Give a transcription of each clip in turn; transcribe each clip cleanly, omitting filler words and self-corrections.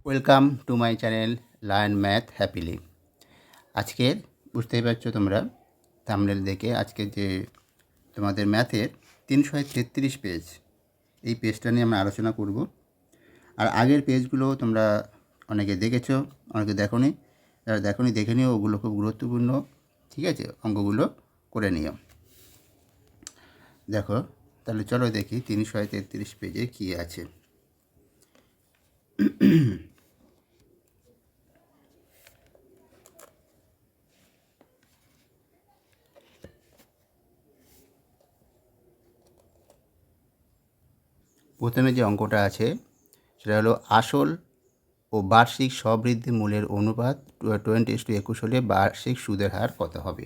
Welcome to my channel learn math happily. আজকের বুঝতেই পারছো তোমরা থাম্বনেল দেখে আজকে যে তোমাদের ম্যাথের 333 পেজ, এই পেজটা নিয়ে আমরা আলোচনা করব। আর আগের পেজগুলো তোমরা অনেকে দেখেছো, অনেকে দেখোনি। যারা দেখোনি দেখে নিও, ওগুলো খুব গুরুত্বপূর্ণ। ঠিক আছে, অঙ্কগুলো করে নিও। দেখো তাহলে চলো দেখি 333 পেজে কী আছে। প্রথমে যে অঙ্কটা আছে সেটা হলো আসল ও বার্ষিক সবৃদ্ধি মূল্যের অনুপাত 20:21 হলে বার্ষিক সুদের হার কত হবে।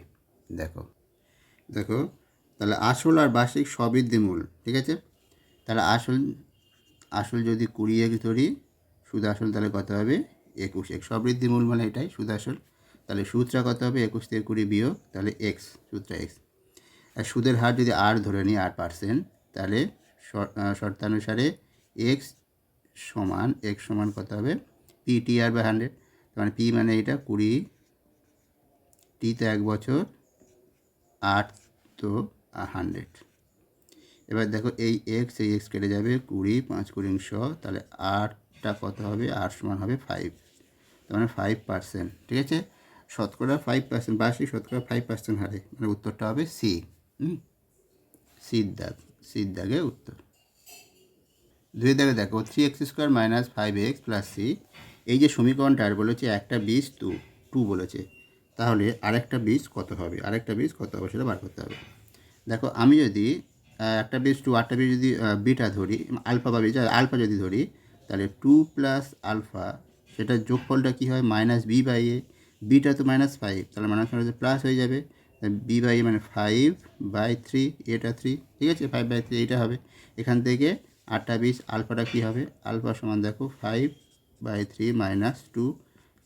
দেখো দেখো তাহলে আসল আর বার্ষিক সবৃদ্ধি মূল, ঠিক আছে। তাহলে আসল যদি 20 ধরি, সুদ আসল তাহলে কত হবে 21। সবৃদ্ধি মূল মানে এটাই সুদ আসল। তাহলে সুদটা কত হবে 21 থেকে 20 বিয়োগ, তাহলে এক্স, সুদটা এক্স। আর সুদের হার যদি আর ধরে নিই 8%, তাহলে শর্তানুসারে এক্স সমান কত হবে PTR বাই 100। মানে পি মানে এটা 20, টি তো 1 বছর, 8 তো 100। এবার দেখো এই এক্স কেটে যাবে, 20, 5 × 100, তাহলে 8টা কত হবে, 8 সমান হবে 5, তার মানে 5%। ঠিক আছে, শতকরা 5%, বার্ষিক শতকরা 5% হারে, মানে উত্তরটা হবে সি। সির দাগে উত্তর। 2 দাগে দেখো 3x² - 5x + c। এই যে সমীকরণটা আর বলেছে একটা বীজ 2 বলেছে, তাহলে আরেকটা বীজ কত হবে, সেটা বার করতে হবে। দেখো আমি যদি একটা বীজ 2, আরেকটা বীজ যদি বিটা ধরি, আলফা বা বিটা, আলফা যদি ধরি, তাহলে 2 + আলফা, সেটার যোগফলটা কী হয় -b/a। বিটা তো -5, তাহলে প্লাস হয়ে যাবে, b/a মানে 5/3, এটা 3, ঠিক আছে, 5/3 এইটা হবে। এখান থেকে 8টা বীজ আলফাটা কী হবে, আলফা সমান দেখো 5/3 - 2,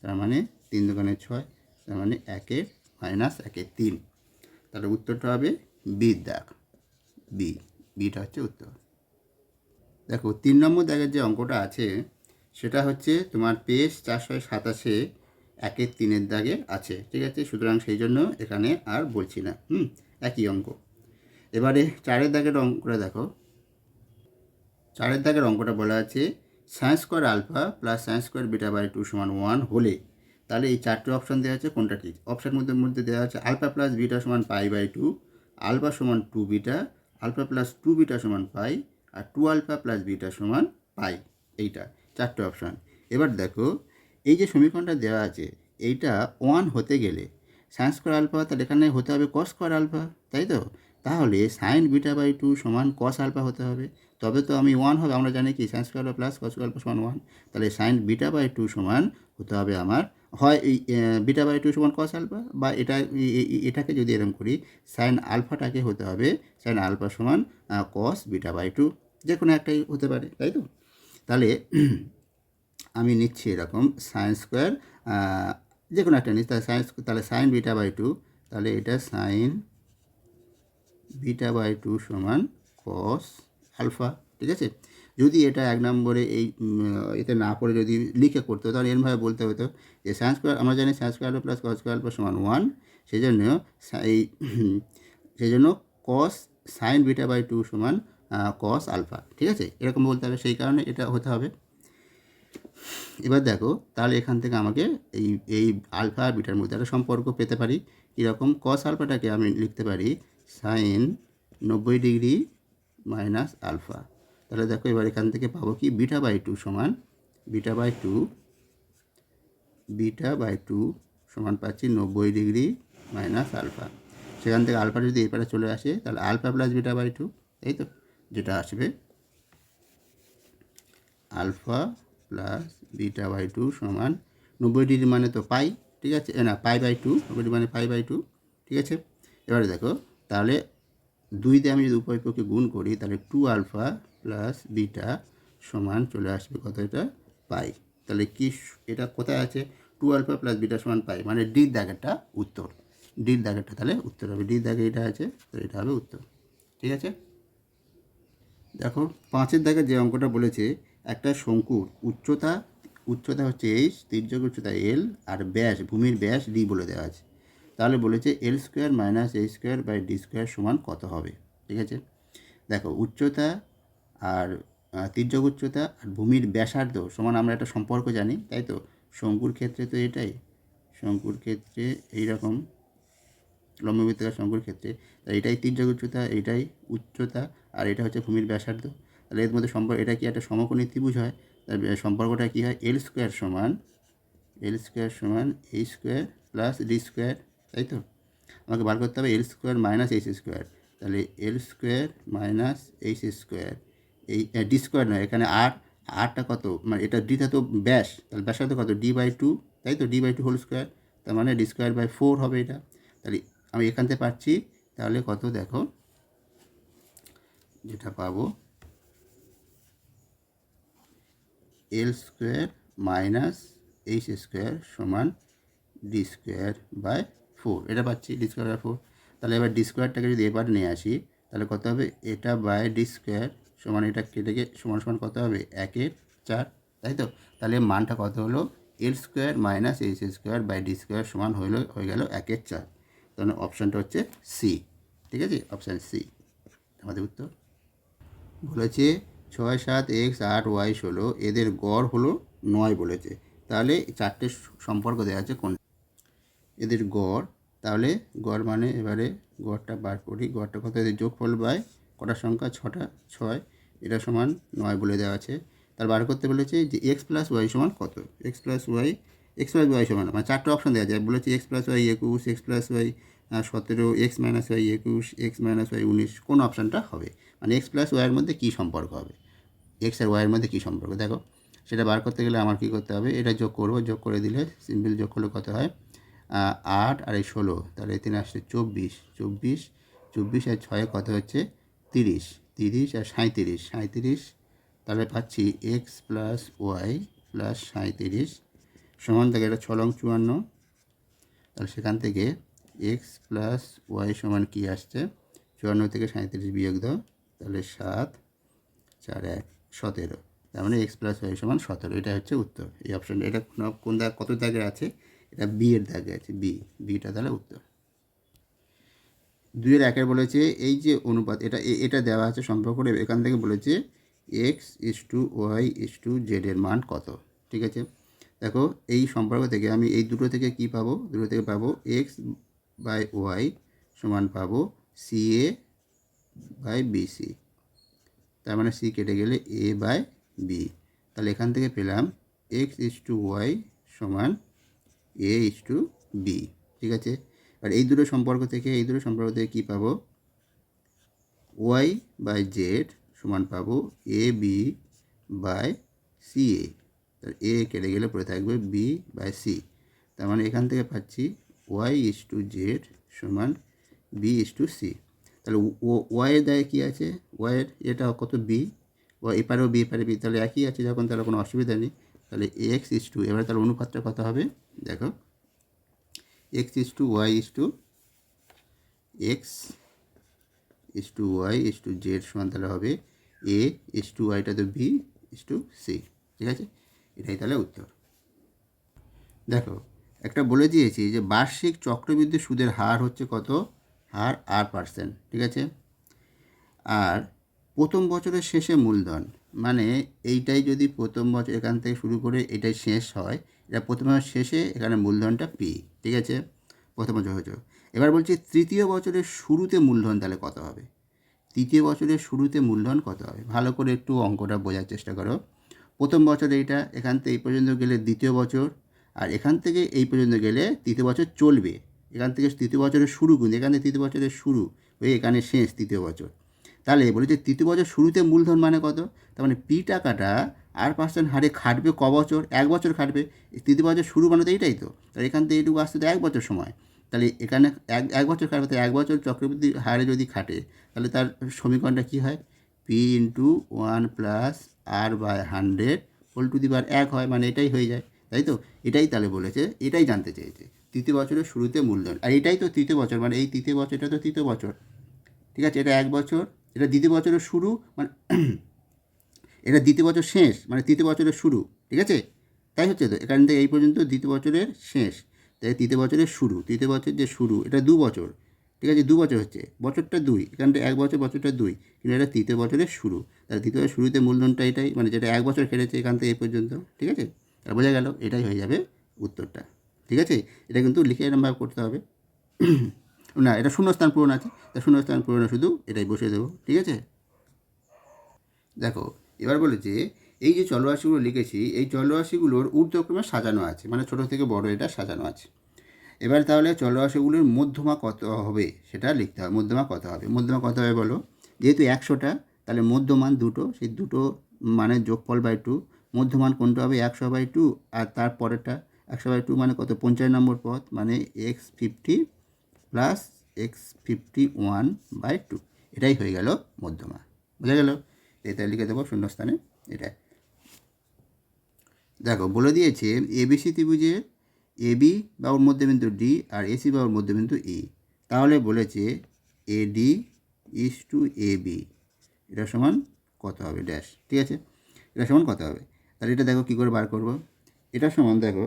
তার মানে 3 × 2 = 6, তার মানে 1 - 1 3। তাহলে উত্তরটা হবে বির দাগ, বিটা হচ্ছে উত্তর। দেখো 3 নম্বর দাগের যে অঙ্কটা আছে সেটা হচ্ছে তোমার পেজ 427, 1-3 দাগে আছে, ঠিক আছে। সুতরাং সেই জন্য এখানে আর বলছি না, একই অঙ্ক। এবারে 4 দাগের অঙ্কটা দেখো। 4 দাগের অঙ্কটা বলা আছে sin² আলফা + sin² β/2 = 1 হলে, তাহলে এই 4টে অপশান দেওয়া আছে, কোনটা ঠিক। অপশান মধ্যে দেওয়া আছে alpha + beta = π/2, alpha = 2 beta, alpha + 2 beta = π, আর 2 আলফা + বিটা = π। এইটা 4টে অপশান। এবার দেখো এই যে সমীকরণটা দেওয়া আছে, এইটা 1 হতে গেলে sin² আলফা, তাহলে এখানে হতে হবে cos² আলফা, তাই তো। তাহলে sin β/2 = cos আলফা হতে হবে, তবে তো আমি 1 হবে। আমরা জানি কি sin² আলফা + cos² আলফা = 1। তাহলে sin β/2 সমান হতে হবে আমার, হয় এই β/2 = cos আলফা, বা এটাকে যদি এরকম করি sin আলফাটাকে হতে হবে sin আলফা সমান cos β/2, যে কোনো একটাই হতে পারে, তাই তো। তাহলে আমি নিচ্ছি এরকম sin², যে কোনো একটা নিচ্ছি, তাহলে sin β/2, তাহলে এটা sin β/2 = cos আলফা, ঠিক আছে। যদি এটা 1 নম্বরে এই এতে না পড়ে যদি লিখে করতে হতো, তাহলে এরমভাবে বলতে হতো যে sin², আমরা জানি sin² আলফা + cos² আলফা = 1, সেই জন্য cos sin β/2 = cos আলফা, ঠিক আছে, এরকম বলতে হবে, সেই কারণে এটা হতে হবে। এবার দেখো তাহলে এখান থেকে আমাকে এই আলফা আর বিটার মধ্যে একটা সম্পর্ক পেতে পারি। কীরকম, cos আলফাটাকে আমি লিখতে পারি sin 90° - আলফা। তাহলে দেখো এবার এখান থেকে পাবো কি β/2 সমান পাচ্ছি 90° - আলফা। সেখান থেকে আলফা যদি এপারে চলে আসে, তাহলে আলফা + β/2, এই তো, যেটা আসবে আলফা + β/2 সমান 90° মানে তো পাই, ঠিক আছে, না π/2, 90° মানে π/2, ঠিক আছে। এবারে দেখো তাহলে 2 দিয়ে আমি যদি উভয় পক্ষে গুণ করি, তাহলে 2 আলফা + বিটা সমান চলে আসবে কত, এটা পাই। তাহলে কি এটা কোথায় আছে, 2 আলফা + বিটা সমান পাই, মানে ডির দাগেরটা উত্তর। ডির দাগেরটা তাহলে উত্তর হবে, ডির দাগে এটা আছে, তো এটা হবে উত্তর, ঠিক আছে। দেখো 5 দাগের যে অঙ্কটা বলেছে, একটা শঙ্কুর উচ্চতা উচ্চতা হচ্ছে এইচ, তির্যক উচ্চতা এল, আর ব্যাস ভূমির ব্যাস ডি বলে দেওয়া আছে। তাহলে বলেছে L square minus H square by D square সমান কত হবে। ঠিক আছে, দেখো উচ্চতা আর তির্যক উচ্চতা আর ভূমির ব্যাসার্ধ সমান আমরা একটা সম্পর্ক জানি, তাই তো? শঙ্কুর ক্ষেত্রে তো এটাই, শঙ্কুর ক্ষেত্রে এইরকম লম্ববৃত্তাকার শঙ্কুর ক্ষেত্রে, তাই এটাই তির্যক উচ্চতা, এইটাই উচ্চতা, আর এটা হচ্ছে ভূমির ব্যাসার্ধ। তাহলে এর মধ্যে সম্পর্ক, এটা কি একটা সমকোণী ত্রিভুজ হয়, তার সম্পর্কটা কী হয়, এল স্কোয়ার সমান H square plus D square, তাই তো? আমাকে বার করতে হবে এল স্কোয়ার মাইনাস এইচ স্কোয়ার, তাহলে এল স্কোয়ার মাইনাস এইচ স্কোয়ার, এই ডি স্কোয়ার নয়, এখানে আরটা কত, মানে এটা ডিটা তো ব্যাস, তাহলে ব্যাসার্ধ কত, d/2, তাই তো, d/2 হোল স্কোয়ার, তার মানে d²/4 হবে এটা। তাহলে আমি এখান থেকে পাচ্ছি, তাহলে কত দেখো, যেটা পাবো এল স্কোয়ার মাইনাস এইচ স্কোয়ার সমান d²/4, এটা পাচ্ছি d²/4। তাহলে এবার ডি স্কোয়ারটাকে যদি এবার নিয়ে আসি, তাহলে কত হবে, এটা বাই ডি স্কোয়ার সমান এটা কেটে সমান সমান কত হবে, 1/4, তাই তো? তাহলে মানটা কত হলো, L square minus H square by D square সমান হয়ে গেল 1/4। তাহলে অপশানটা হচ্ছে সি। ঠিক আছে, অপশান সি আমাদের উত্তর। বলেছে 6, 7, x, 8, y 16 এদের গড় হলো 9 বলেছে। তাহলে চারটে সম্পর্ক দেওয়া আছে কোন এদের গড়, তাহলে গড় মানে এবারে গড়টা বার করি, গড়টা কত, এদের যোগফল বাই কটার সংখ্যা, 6টা, 6, এটা সমান 9 বলে দেওয়া আছে। তার বার করতে বলেছে যে এক্স প্লাস ওয়াই সমান কত, এক্স প্লাস ওয়াই সমান, মানে চারটে অপশন দেওয়া যায়, বলেছে x plus y 21, x plus y 17, x minus y 21, x minus y 19, কোন অপশানটা হবে, মানে এক্স প্লাস ওয়াইয়ের মধ্যে কী সম্পর্ক হবে, এক্স আর ওয়াইয়ের মধ্যে কী সম্পর্ক, দেখো সেটা বার করতে গেলে আমার কী করতে হবে, এটা যোগ করবো, যোগ করে দিলে সিম্পল যোগ করলে কত হয়, 8 আর 16, তাহলে 3 আসছে 24, 24 আর 6 কত হচ্ছে 30, 30 আর 37, তাহলে পাচ্ছি এক্স প্লাস ওয়াই প্লাস 37 সমান থেকে, এটা 6 লং 54, তাহলে সেখান থেকে এক্স প্লাস ওয়াই সমান কী আসছে, 54 থেকে 37 বিয়োগ দাও, তাহলে 7, 4, 1, 17, তার মানে এক্স প্লাস ওয়াই সমান 17, এটা হচ্ছে উত্তর। এই অপশান, এটা কোন দাগ, কত দাগে আছে, এটা বি এর দাগে আছে, বিটা তাহলে উত্তর। 2-1 বলেছে এই যে অনুপাত, এটা দেওয়া আছে সম্পর্ক করে, এখান থেকে বলেছে x:y:z এর মান কত। ঠিক আছে, দেখো এই সম্পর্ক থেকে আমি এই দুটো থেকে কি পাবো, দুটো থেকে পাবো x/y সমান পাবো CA/BC, তার মানে সি কেটে গেলে a/b, তাহলে এখান থেকে পেলাম x:y সমান a:b। ঠিক আছে, আর এই দুটো সম্পর্ক থেকে কী পাবো, y/z সমান পাবো AB/CA, তার এ কেটে গেলে পড়ে থাকবে B/C, তার মানে এখান থেকে পাচ্ছি y:z সমান B:c। তাহলে ওয়াইয়ের দায়ে কী আছে, ওয়াইয়ের এটা কত, বি, এপারেও বি এপারে বি, তাহলে একই আছে যখন, তাহলে কোনো অসুবিধা নেই। তাহলে x:, এবারে তাহলে অনুপাতটা কত হবে, দেখো x:y:x:y:z সমান তাহলে হবে a:/y, তো b:/c। ঠিক আছে, এটাই তাহলে উত্তর। দেখো একটা বলে দিয়েছি যে বার্ষিক চক্রবৃদ্ধি সুদের হার হচ্ছে কত, হার 8%। ঠিক আছে, আর প্রথম বছরের শেষে মূলধন, মানে এইটাই যদি প্রথম বছর এখান থেকে শুরু করে এটাই শেষ হয়, এটা প্রথম বছর শেষে এখানে মূলধনটা পি। ঠিক আছে, প্রথম বছর হয়েছে। এবার বলছি তৃতীয় বছরের শুরুতে মূলধন তাহলে কত হবে, তৃতীয় বছরের শুরুতে মূলধন কত হবে, ভালো করে একটু অঙ্কটা বোঝার চেষ্টা করো। প্রথম বছর এইটা, এখান থেকে এই পর্যন্ত গেলে দ্বিতীয় বছর, আর এখান থেকে এই পর্যন্ত গেলে তৃতীয় বছর চলবে, এখান থেকে তৃতীয় বছরের শুরু, কিন্তু এখান থেকে তৃতীয় বছরের শুরু হয়ে এখানে শেষ তৃতীয় বছর। তাহলে বলি যে তৃতীয় বছর শুরুতে মূলধন মানে কত, তার মানে পি টাকাটা 8% হারে খাটবে ক বছর, 1 বছর খাটবে, তৃতীয় বছর শুরু মানে তো এইটাই তো, তাহলে এখান থেকে এইটুকু আসতে তো 1 বছর সময়, তাহলে এখানে এক বছর খাটবে, তো 1 বছর চক্রবৃদ্ধি হারে যদি খাটে, তাহলে তার সমীকরণটা কী হয়, P×1 + R/100 whole to the পাওয়ার 1 হয়, মানে এটাই হয়ে যায়, তাই তো? এটাই তাহলে বলেছে, এটাই জানতে চেয়েছে, তৃতীয় বছরের শুরুতে মূলধন, আর এটাই তো তৃতীয় বছর, মানে এই তৃতীয় বছরটা তো তৃতীয় বছর। ঠিক আছে, এটা 1 বছর, এটা দ্বিতীয় বছরের শুরু, মানে এটা দ্বিতীয় বছর শেষ, মানে তৃতীয় বছরের শুরু। ঠিক আছে, তাই হচ্ছে তো, এখান থেকে এই পর্যন্ত দ্বিতীয় বছরের শেষ, তাই তৃতীয় বছরের শুরু, তৃতীয় বছর যে শুরু এটা 2 বছর, ঠিক আছে, 2 বছর হচ্ছে, বছরটা 2, এখানটা 1 বছর, বছরটা 2, কিন্তু এটা তৃতীয় বছরের শুরু, তাহলে তৃতীয় বছরের শুরুতে মূলধনটা এটাই, মানে যেটা 1 বছর কেটেছে এখান থেকে এই পর্যন্ত, ঠিক আছে, তাহলে বোঝা গেল এটাই হয়ে যাবে উত্তরটা, ঠিক আছে। এটা কিন্তু লিখে এরকমভাবে করতে হবে না, এটা শূন্যস্থান পূরণ আছে, তা শূন্যস্থান পূরণে শুধু এটাই বসিয়ে দেবো, ঠিক আছে। দেখো এবার বলেছে এই যে চলরাশিগুলো লিখেছি, এই চলরাশিগুলোর ঊর্ধ্বক্রমে সাজানো আছে, মানে ছোটো থেকে বড় এটা সাজানো আছে। এবার তাহলে চলরাশিগুলোর মধ্যমা কত হবে সেটা লিখতে হবে। মধ্যমা কত হবে, মধ্যমা কত হবে বলো, যেহেতু 100টা, তাহলে মধ্যমান দুটো, সেই দুটো মানে যোগফল বাই 2, মধ্যমান কোনটা হবে 100/2, আর তার পরেরটা 100/2 মানে কত, 50 নম্বর পদ, মানে x50 প্লাস x51/2, এটাই হয়ে গেল মধ্যমা, বোঝা গেল। এটা লিখে দেবো শূন্যস্থানে এটা। দেখো বলে দিয়েছে এবিসি ত্রিভুজের এবি বা ওর মধ্যবিন্দু ডি আর এসি বা ওর মধ্যবিন্দু ই, তাহলে বলেছে এডি ইজ টু এবি, এটা সমান কত হবে ড্যাশ, ঠিক আছে, এটা সমান কত হবে, তাহলে এটা দেখো কী করে বার করব। এটা সমান দেখো,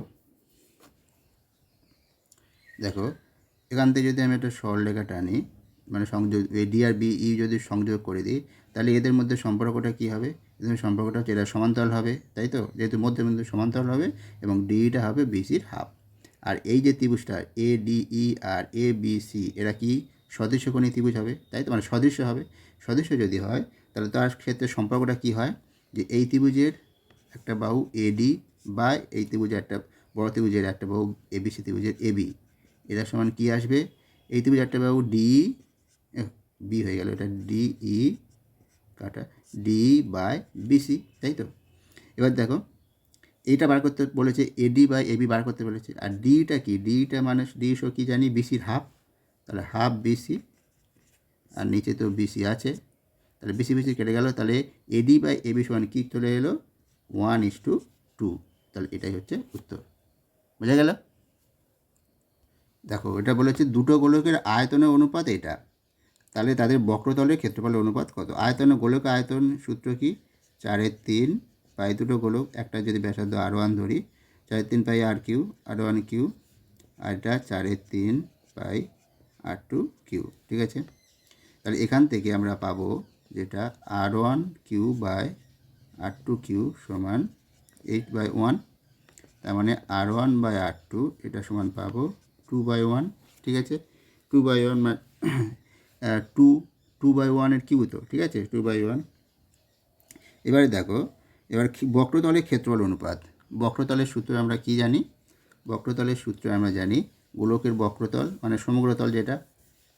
দেখো এখান থেকে যদি আমি একটা সরলরেখা টানি, মানে সংযোগ ডি আর বি ই যদি সংযোগ করে দিই, তাহলে এদের মধ্যে সম্পর্কটা কী হবে, এদের সম্পর্কটা হচ্ছে এরা সমান্তরাল হবে, তাই তো, যেহেতু মধ্যবিন্দু সমান্তরাল হবে, এবং ডিটা হবে বিসির হাফ। আর এই যে ত্রিভুজটা এ ডি ই আর এ বি সি, এরা কি সদৃশ্যকোণী ত্রিভুজ হবে, তাই তো, মানে সদৃশ্য হবে। সদৃশ্য যদি হয় তাহলে তার ক্ষেত্রে সম্পর্কটা কী হয়, যে এই ত্রিভুজের একটা বাহু এডি বা এই ত্রিভুজের একটা বড় ত্রিভুজের একটা বাহু এবিসি ত্রিভুজের এবি, এরা সমান কী আসবে, এই ত্রিভুজের একটা বাহু ডি বি হয়ে গেল, এটা ডিই কাটা ডি বাই বিসি, তাই তো। এবার দেখো এইটা বার করতে বলেছে, এডি বাই এবি বার করতে বলেছে, আর ডিটা কি, ডিটা মানে ডি সো কী জানি, বিসির হাফ, তাহলে হাফ বিসি, আর নিচে তো বিসি আছে, তাহলে বিসি বিসি কেটে গেল, তাহলে এডি বাই এবি সমান কী চলে এলো 1:2, তাহলে এটাই হচ্ছে উত্তর, বোঝা গেল। দেখো এটা বলেছে দুটো গোলকের আয়তনের অনুপাত এটা, তাহলে তাদের বক্রতলের ক্ষেত্রফলের অনুপাত কত। আয়তন, গোলক আয়তন সূত্র কি, 4/3 পাই দুটো গোলক, একটা যদি ব্যাসার্ধ R1 ধরি, 4/3 পাই R3 R1 কিউ, আর এটা 4/3 পাই R2 কিউ, ঠিক আছে। তাহলে এখান থেকে আমরা পাবো যেটা R1 Q by R2 Q সমান 8/1, তার মানে R1 বাই R2 এটা সমান পাবো 2/1, ঠিক আছে, 2/1 মানে 2/1 কিউ তো, ঠিক আছে, 2/1। এবারে দেখো, এবার বক্রতলের ক্ষেত্রফল অনুপাত, বক্রতলের সূত্র আমরা কি জানি, বক্রতলের সূত্র আমরা জানি গোলকের বক্রতল মানে সমগ্রতল যেটা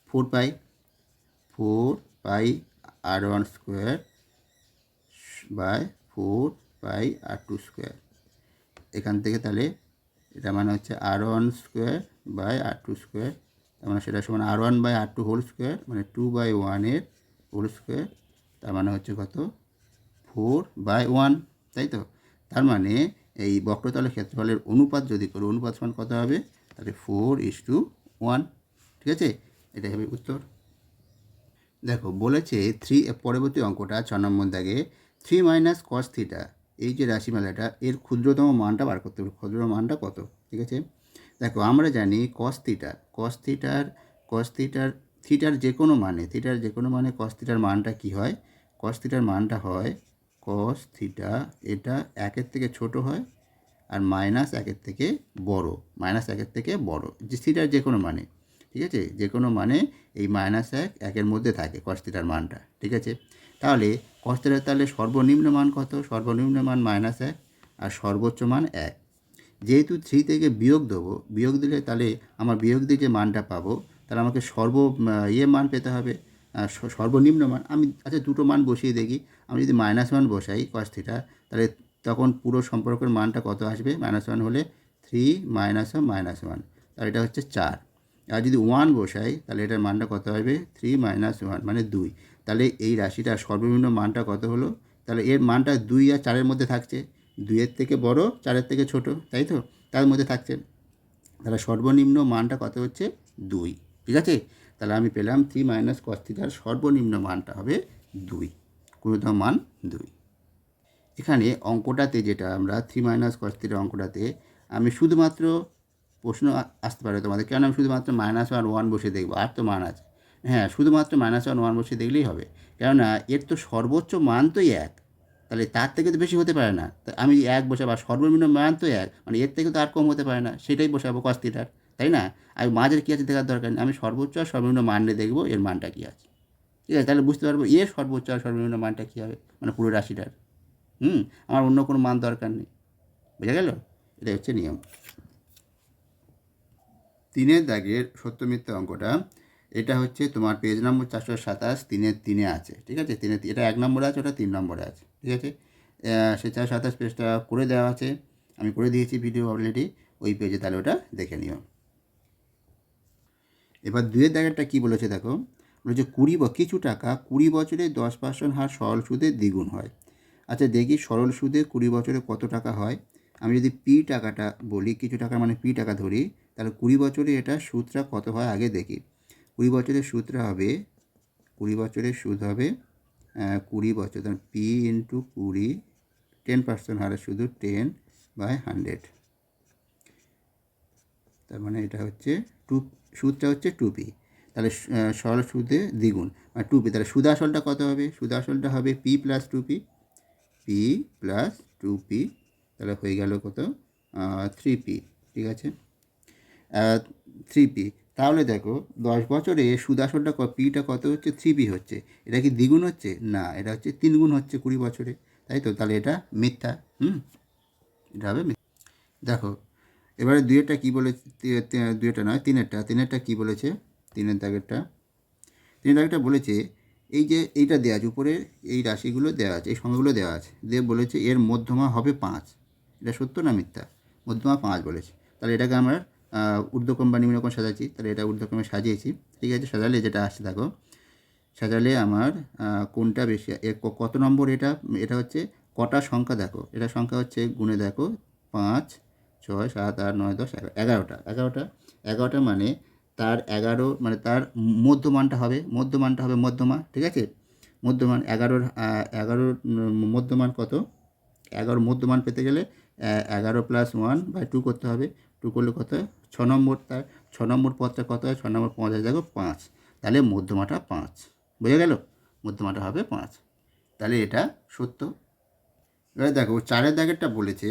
4 pi R1 square by 4 pi R2 square, এখান থেকে তাহলে এটা মানে হচ্ছে R1 square by R2 square, তার মানে সেটা সমান R1 by R2 whole square, মানে 2/1 হোল স্কোয়ার, তার মানে হচ্ছে কত 4/1, তাই তো। তার মানে এই বক্রতলের ক্ষেত্রফলের অনুপাত যদি করো, অনুপাত সমান কত হবে, তাহলে 4:1, ঠিক আছে, এটাই হবে উত্তর। দেখো বলেছে পরবর্তী অঙ্কটা 6 নম্বর দাগে 3 - cos থিটা, এই যে রাশিমালাটা এর ক্ষুদ্রতম মানটা বার করতে হবে, ক্ষুদ্রতম মানটা কত, ঠিক আছে। দেখো আমরা জানি থিটার যে কোনো মানে, cos থিটার মানটা কি হয়, cos থিটার মানটা হয় cos থিটা, এটা 1-এর থেকে ছোট হয়, আর -1-এর থেকে বড়, -1-এর থেকে বড়, যে থিটার যে কোনো মানে, ঠিক আছে, যে কোনো মানে এই -1 1-এর মধ্যে থাকে cos থিটার মানটা, ঠিক আছে। তাহলে cos থিটার তাহলে সর্বনিম্ন মান কত, সর্বনিম্ন মান -1 আর সর্বোচ্চ মান 1, যেহেতু 3 থেকে বিয়োগ দেবো, বিয়োগ দিলে তাহলে আমার বিয়োগ দিয়ে যে মানটা পাবো, তাহলে আমাকে মান পেতে হবে, সর্বনিম্ন মান। আমি আচ্ছা দুটো মান বসিয়ে দেখি, আমি যদি -1 বসাই cos থিটা, তাহলে তখন পুরো সম্পর্কের মানটা কত আসবে, -1 হলে 3 - 1 তাহলে এটা হচ্ছে 4, আর যদি 1 বসাই তাহলে এটার মানটা কত হবে, 3 - 1 মানে 2, তাহলে এই রাশিটার সর্বনিম্ন মানটা কত হলো, তাহলে এর মানটা 2 আর 4-এর মধ্যে থাকছে, 2-এর থেকে বড় 4-এর থেকে ছোট, তাই তো, তার মধ্যে থাকছে, তাহলে সর্বনিম্ন মানটা কত হচ্ছে 2, ঠিক আছে। তাহলে আমি পেলাম 3 - cos থিটার সর্বনিম্ন মানটা হবে 2, ক্ষুদ্রতম মান 2। এখানে অঙ্কটাতে যেটা আমরা 3 মাইনাস কস থিটা অঙ্কটাতে আমি শুধুমাত্র প্রশ্ন আসতে পারে তোমাদের, কেন আমি শুধুমাত্র -1 বসে দেখবো, আর তো মান আছে। হ্যাঁ, শুধুমাত্র -1 বসে দেখলেই হবে, কেননা এর তো সর্বোচ্চ মান তো এক, তাহলে তার থেকে তো বেশি হতে পারে না। তা আমি এক বসাবো, আর সর্বনিম্ন মান তো এক, মানে এর থেকে তো আর কম হতে পারে না, সেটাই বসাবো কস থিটার, তাই না? আর মাঝের কী আছে দেখার দরকার নেই, আমি সর্বোচ্চ আর সর্বনিম্ন মান নিয়ে দেখবো এর মানটা কী আছে। ঠিক আছে, তাহলে বুঝতে পারবো এর সর্বোচ্চ আর সর্বনিম্ন মানটা কী হবে, মানে পুরো রাশিটার। আমার অন্য কোনো মান দরকার নেই। বোঝা গেল? এটাই হচ্ছে নিয়ম। 3 দাগের সত্য মিথ্যা অঙ্কটা, এটা হচ্ছে তোমার পেজ নম্বর 427, 3-3 আছে। ঠিক আছে, 3 এটা 1 নম্বরে আছে, ওটা 3 নম্বরে আছে। ঠিক আছে, সে 427 পেজটা করে দেওয়া আছে, আমি করে দিয়েছি ভিডিও অলরেডি, ওই পেজে তাহলে ওটা দেখে নিও। এবার 2 দাগেরটা কী বলেছে দেখো, বলেছে কিছু টাকা 20 বছরে 10% হার সরল সুদে দ্বিগুণ হয়। আচ্ছা দেখি সরল সুদে 20 বছরে কত টাকা হয়। আমি যদি পি টাকাটা বলি, কিছু টাকা মানে পি টাকা ধরি, তাহলে 20 বছরে এটা সুদটা কত হয় আগে দেখি। 20 বছরের সুদটা হবে, 20 বছরের সুদ হবে 20 বছর, তখন পি ইন্টু 20, 10% হারে শুধু 10/100, তার মানে এটা হচ্ছে সুদটা হচ্ছে 2p। তাহলে সরল সুদে দ্বিগুণ মানে 2p, তাহলে সুদ আসলটা কত হবে? সুদ আসলটা হবে p plus 2p, p plus 2p, তাহলে হয়ে গেল কত? 3p। ঠিক আছে, 3p। তাহলে দেখো 10 বছরে সুদ আসলটা পিটা কত হচ্ছে? 3p হচ্ছে। এটা কি দ্বিগুণ হচ্ছে? না, এটা হচ্ছে 3 গুণ হচ্ছে 20 বছরে, তাই তো? তাহলে এটা মিথ্যা। এটা হবে মিথ্যা। দেখো এবারে দুইটা কী বলেছে, দুইটা নয় তিনেরটা কী বলেছে, 3 দাগেরটা, 3 দাগেরটা বলেছে এই যে এইটা দেওয়া আছে, উপরে এই রাশিগুলো দেওয়া আছে, এই সংখ্যাগুলো দেওয়া আছে, দিয়ে বলেছে এর মধ্যমা হবে 5। এটা সত্য না মিথ্যা? মধ্যমা 5 বলেছে, তাহলে এটাকে আমরা ঊর্ধ্বক্রম বা নিম্নক্রম সাজাচ্ছি, তাহলে এটা ঊর্ধ্বক্রমে সাজিয়েছি। ঠিক আছে, সাজালে যেটা আসছে দেখো, সাজালে আমার কোনটা বেশি, কত নম্বর এটা, এটা হচ্ছে কটা সংখ্যা দেখো, এটা সংখ্যা হচ্ছে গুণে দেখো 5, 6, 7, 8, 9, 10, 11, 11টা মানে তার 11, মানে তার মধ্যমানটা হবে, মধ্যমা। ঠিক আছে, মধ্যমান 11 মধ্যমান কত? 11 মধ্যমান পেতে গেলে 11 + 1/2 করতে হবে। 2 করলে কত হয়? 6 নম্বর। তার 6 নম্বর পদটা কত হয়? 6 নম্বর পদ দেখো 5, তাহলে মধ্যমাটা 5। বোঝা গেল? মধ্যমাটা হবে 5, তাহলে এটা সত্য। এবারে দেখো 4 দাগেরটা বলেছে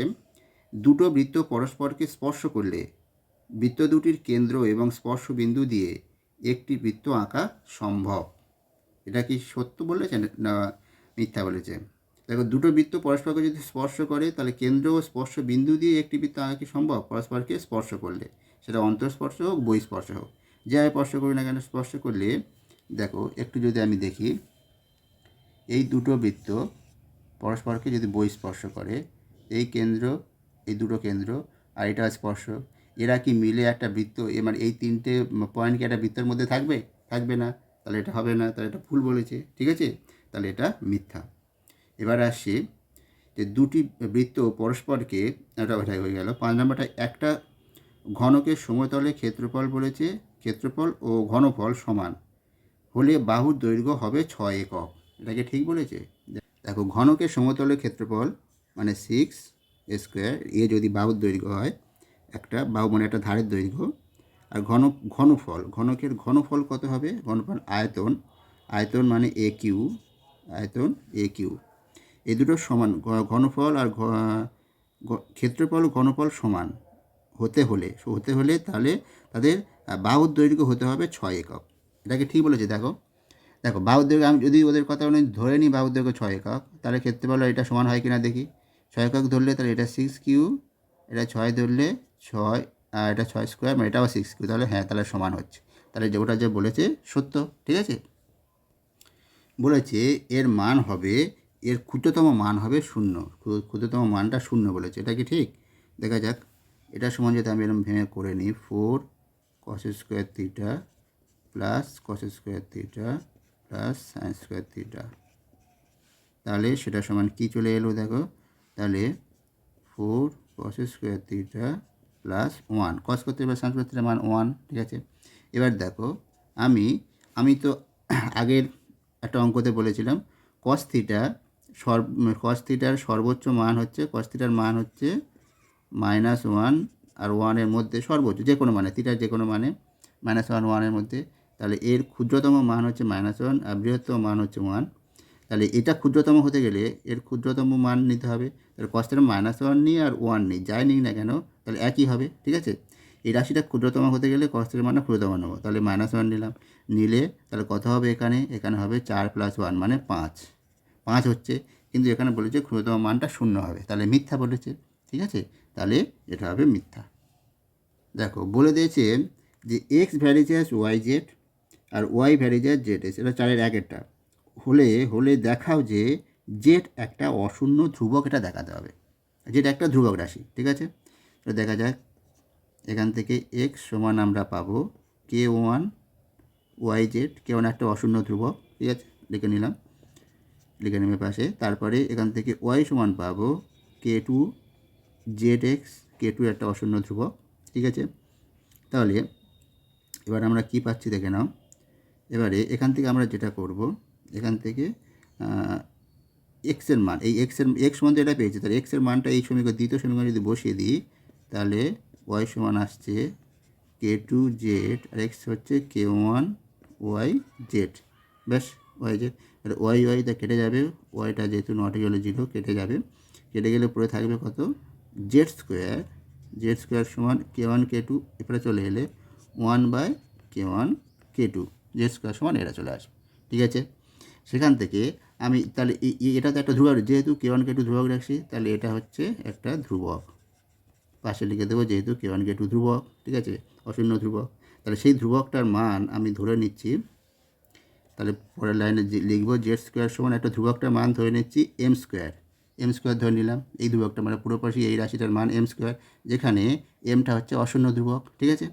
দুটো বৃত্ত পরস্পরকে স্পর্শ করলে বৃত্ত দুটির কেন্দ্র এবং স্পর্শ বিন্দু দিয়ে একটি বৃত্ত আঁকা সম্ভব। এটা কি সত্য বলেছে না মিথ্যা বলেছে? দেখো দুটো বৃত্ত পরস্পরকে যদি স্পর্শ করে, তাহলে কেন্দ্র ও স্পর্শ বিন্দু দিয়ে একটি বৃত্ত আঁকা কি সম্ভব? পরস্পরকে স্পর্শ করলে, সেটা অন্তঃস্পর্শ হোক বহিঃস্পর্শ হোক, যাই স্পর্শ করি না কেন, স্পর্শ করলে দেখো একটু যদি আমি দেখি, এই দুটো বৃত্ত পরস্পরকে যদি বহিঃস্পর্শ করে, এই কেন্দ্র, এই দুটো কেন্দ্র আর এটা স্পর্শ, এরা কি মিলে একটা বৃত্ত, মানে এই 3টে পয়েন্ট কি একটা বৃত্তের মধ্যে থাকবে? থাকবে না, তাহলে এটা হবে না, তাহলে এটা ভুল বলেছে। ঠিক আছে, তাহলে এটা মিথ্যা। এবার আসছি যে দুটি বৃত্ত পরস্পরকে, এটা হয়ে গেল 5 নম্বরটা, একটা ঘনকের সমতলে ক্ষেত্রফল বলেছে, ক্ষেত্রফল ও ঘনফল সমান হলে বাহুর দৈর্ঘ্য হবে 6 একক। এটাকে ঠিক বলেছে? দেখো ঘনকের সমতলের ক্ষেত্রফল মানে 6 স্কোয়ার, এ যদি বাহুর দৈর্ঘ্য হয়, একটা বাহু মানে একটা ধারের দৈর্ঘ্য, আর ঘনকের ঘনফল কত হবে? ঘনফল আয়তন মানে আয়তন এ কিউ, এই দুটো সমান, ঘনফল আর ক্ষেত্রফল ও ঘনফল সমান হতে হলে তাহলে তাদের বাহুর দৈর্ঘ্য হতে হবে 6 একক। এটাকে ঠিক বলেছে। দেখো বাহুর দৈর্ঘ্য, আমি যদি ওদের কথা অনুযায়ী ধরে নিই বাহুর দৈর্ঘ্য 6 একক, তাহলে ক্ষেত্রফল এটা সমান হয় কিনা দেখি। 6 একক ধরলে তাহলে এটা 6Q, এটা 6 ধরলে 6, আর এটা 6 স্কোয়ার, মানে এটাও 6Q, তাহলে হ্যাঁ, তাহলে সমান হচ্ছে, তাহলে যে ওটা যে বলেছে সত্য। ঠিক আছে, বলেছে এর মান হবে, এর ক্ষুদ্রতম মান হবে 0, ক্ষুদ্রতম মানটা 0 বলেছে। এটা কি ঠিক? দেখা যাক, এটা সমান যদি আমি এরকম ভেঙে করে নিই, 4 cos square theta plus cos square theta plus sine square theta, তাহলে সেটা সমান কী চলে এলো দেখো, তাহলে 4 cos square theta plus 1 cos করতে পারে সাইন স্কোয়ার থিটার মান 1। ঠিক আছে, এবার দেখো আমি তো আগের একটা অঙ্কতে বলেছিলাম cos থিটা কস থিটার সর্বোচ্চ মান হচ্ছে কস থিটার মান হচ্ছে -1 আর 1-এর মধ্যে সর্বোচ্চ যে কোনো মানে থিটার যে কোনো মানে -1 1-এর মধ্যে, তাহলে এর ক্ষুদ্রতম মান হচ্ছে -1 আর বৃহত্তম মান হচ্ছে 1। তাহলে এটা ক্ষুদ্রতম হতে গেলে এর ক্ষুদ্রতম মান নিতে হবে। তাহলে কস থিটার -1 নিই আর 1 নিই, যাই নিই না কেন তাহলে একই হবে, ঠিক আছে। এই রাশিটা ক্ষুদ্রতম হতে গেলে কস থিটার মানটা ক্ষুদ্রতম নেবো, তাহলে -1 নিলাম, নিলে তাহলে কত হবে এখানে হবে 4 + 1 মানে 5 হচ্ছে, কিন্তু এখানে বলেছে ক্ষুদ্রতম মানটা 0 হবে, তাহলে মিথ্যা বলেছে, ঠিক আছে, তাহলে এটা হবে মিথ্যা। দেখো বলে দিয়েছে যে X varies as Y Z আর Y varies as Z S, এটা 4-এর 1-একটা হলে দেখাও যে জেড একটা অশূন্য ধ্রুবক, এটা দেখাতে হবে, যেটা একটা ধ্রুবক রাশি, ঠিক আছে। তো দেখা যাক, এখান থেকে এক্স সমান আমরা পাবো k1 ওয়াই জেড, k1 একটা অশূন্য ধ্রুবক, ঠিক আছে, লিখে নিলাম, লিখে নেবে পাশে। তারপরে এখান থেকে ওয়াই সমান পাবো k2 জেড এক্স, k2 একটা অশূন্য ধ্রুবক, ঠিক আছে। তাহলে এবার আমরা কি পাচ্ছি দেখে নাও। এবারে এখান থেকে আমরা যেটা করব, এখান থেকে এক্সের মান, এই এক্স সমান যেটা পেয়েছি, তাহলে এক্সের মানটা এই সমীকরণ দ্বিতীয় সমীকরণ যদি বসিয়ে দিই, তাহলে ওয়াই সমান আসছে k2 জেড আর এক্স হচ্ছে k1 ওয়াই জেড, ব্যাস ওয়াই জেড। তাহলে ওয়াইটা কেটে যাবে, ওয়াইটা যেহেতু নট ইকুয়াল 0 কেটে যাবে, কেটে গেলে পরে থাকবে কত, জেড স্কোয়ার সমান k1 k2, এরপরে চলে এলে 1/k1 k2, জেড স্কোয়ার সমান এটা চলে আসবে, ঠিক আছে। সেখান থেকে আমি তাহলে এটা তো একটা ধ্রুবক, যেহেতু k1 k2 ধ্রুবক রাখছি, তাহলে এটা হচ্ছে একটা ধ্রুবক, পাশে লিখে দেবো, যেহেতু k1 k2 ধ্রুবক, ঠিক আছে, অশূন্য ধ্রুবক। তাহলে সেই ধ্রুবকটার মান আমি ধরে নিচ্ছি, তাহলে পরের লাইনে লিখবো জেড স্কোয়ার সমান একটা ধ্রুবকটার মান ধরে নিচ্ছি এম স্কোয়ার ধরে নিলাম, এই ধ্রুবকটা মানে পুরো পাশে এই রাশিটার মান এম স্কোয়ার, যেখানে এমটা হচ্ছে অশূন্য ধ্রুবক, ঠিক আছে।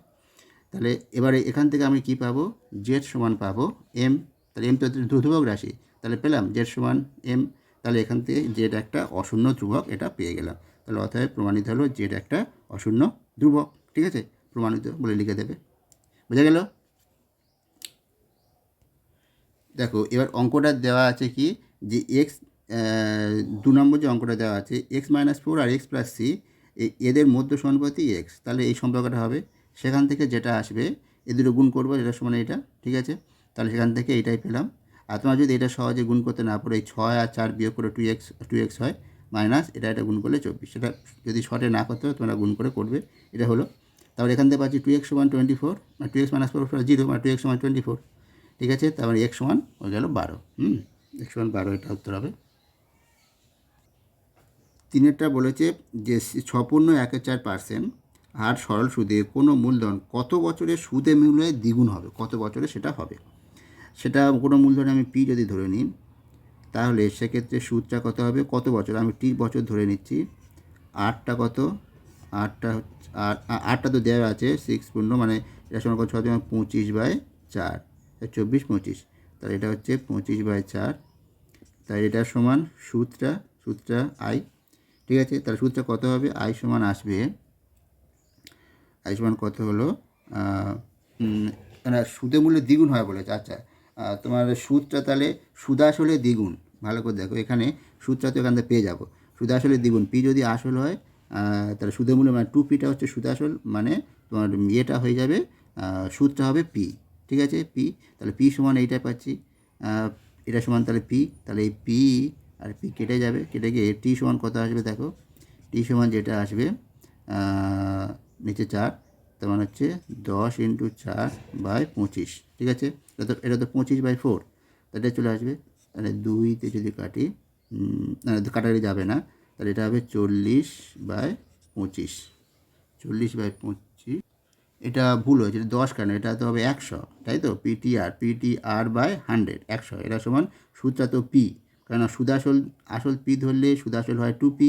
তাহলে এবারে এখান থেকে আমি কি পাবো, জেড সমান পাবো এম, তাহলে এম তো ধ্রুবক রাশি, তাহলে পেলাম জেড সমান এম, তাহলে এখান থেকে জেড একটা অশূন্য ধ্রুবক, এটা পেয়ে গেলাম। তাহলে অতএব প্রমাণিত হলো জেড একটা অশূন্য ধ্রুবক, ঠিক আছে, প্রমাণিত বলে লিখে দেবে, বোঝা গেল। দেখো এবার অঙ্কটা দেওয়া আছে কি, যে এক্স 2 নম্বর যে অঙ্কটা দেওয়া আছে x-4 আর x+c, এদের মধ্য সমানুপাতি এক্স, তাহলে এই সম্পর্কটা হবে, সেখান থেকে যেটা আসবে এ দুটো গুণ করবো, যেটা সমান এটা, ঠিক আছে। তাহলে সেখান থেকে এইটাই পেলাম। আর তোমরা যদি এটা সহজে গুণ করতে না পারো, এই 6 আর 4 বিয়োগ করে 2x হয়, মাইনাস এটা গুণ করলে 24, সেটা যদি শর্টে না করতে হবে তোমরা গুণ করে করবে, এটা হলো। তারপরে এখান থেকে পাচ্ছি 2x সমান 24, মানে 2x - 4 0, মানে 2x সমান 24, ঠিক আছে। তারপরে x সমান হয়ে গেল 12, x সমান 12, এটা উত্তর হবে। 3-এরটা বলেছে যে 6.14% হার সরল সুদে কোনো মূলধন কত বছরে সুদে মূল্যে দ্বিগুণ হবে, কত বছরে সেটা হবে, সেটা কোনো মূলধনে আমি পি যদি ধরে নিই, তাহলে সেক্ষেত্রে সুদটা কত হবে, কত বছর, আমি টি বছর ধরে নিচ্ছি। আটটা কত, আটটা তো দেওয়া আছে 6 মানে এটা সমান কত, 25/4, 24 25, তাহলে এটা হচ্ছে 25/4, তাই এটা সমান সূত্রটা আই, ঠিক আছে। তাহলে সূত্রটা কত হবে, আই সমান আসবে, আই সমান কত হলো, সুদে মূল্যে দ্বিগুণ হয় বলেছে, আচ্ছা। তোমার সুদটা তাহলে সুদ আসলে দ্বিগুণ, ভালো করে দেখো, এখানে সুদটা তো এখান থেকে পেয়ে যাবো, সুদ আসলে দ্বিগুণ, পি যদি আসল হয় তাহলে সুদের মূল্য মানে 2p হচ্ছে সুদ আসল, মানে তোমার ইয়েটা হয়ে যাবে, সুদটা হবে পি, ঠিক আছে, পি। তাহলে পি সমান এইটা পাচ্ছি, এটা সমান তাহলে পি, তাহলে এই পি আর পি কেটে যাবে, কেটে গিয়ে টি সমান কত আসবে, দেখো টি সমান যেটা আসবে নিচে 4, তার মানে হচ্ছে 10 × 4/25, ঠিক আছে। এটা তো 25/4, এটা চলে আসবে, তাহলে 2তে যদি কাটি, কাটাকাটি যাবে না, তাহলে এটা হবে 40/25, 40/25, এটা ভুল হয়েছে, এটা 10 কেন, এটা তো হবে 100, তাই তো, PTR/100, 100, এটা সমান সুদটা তো পি, কেন সুদ আসল পি ধরলে সুদ আসল হয় 2p,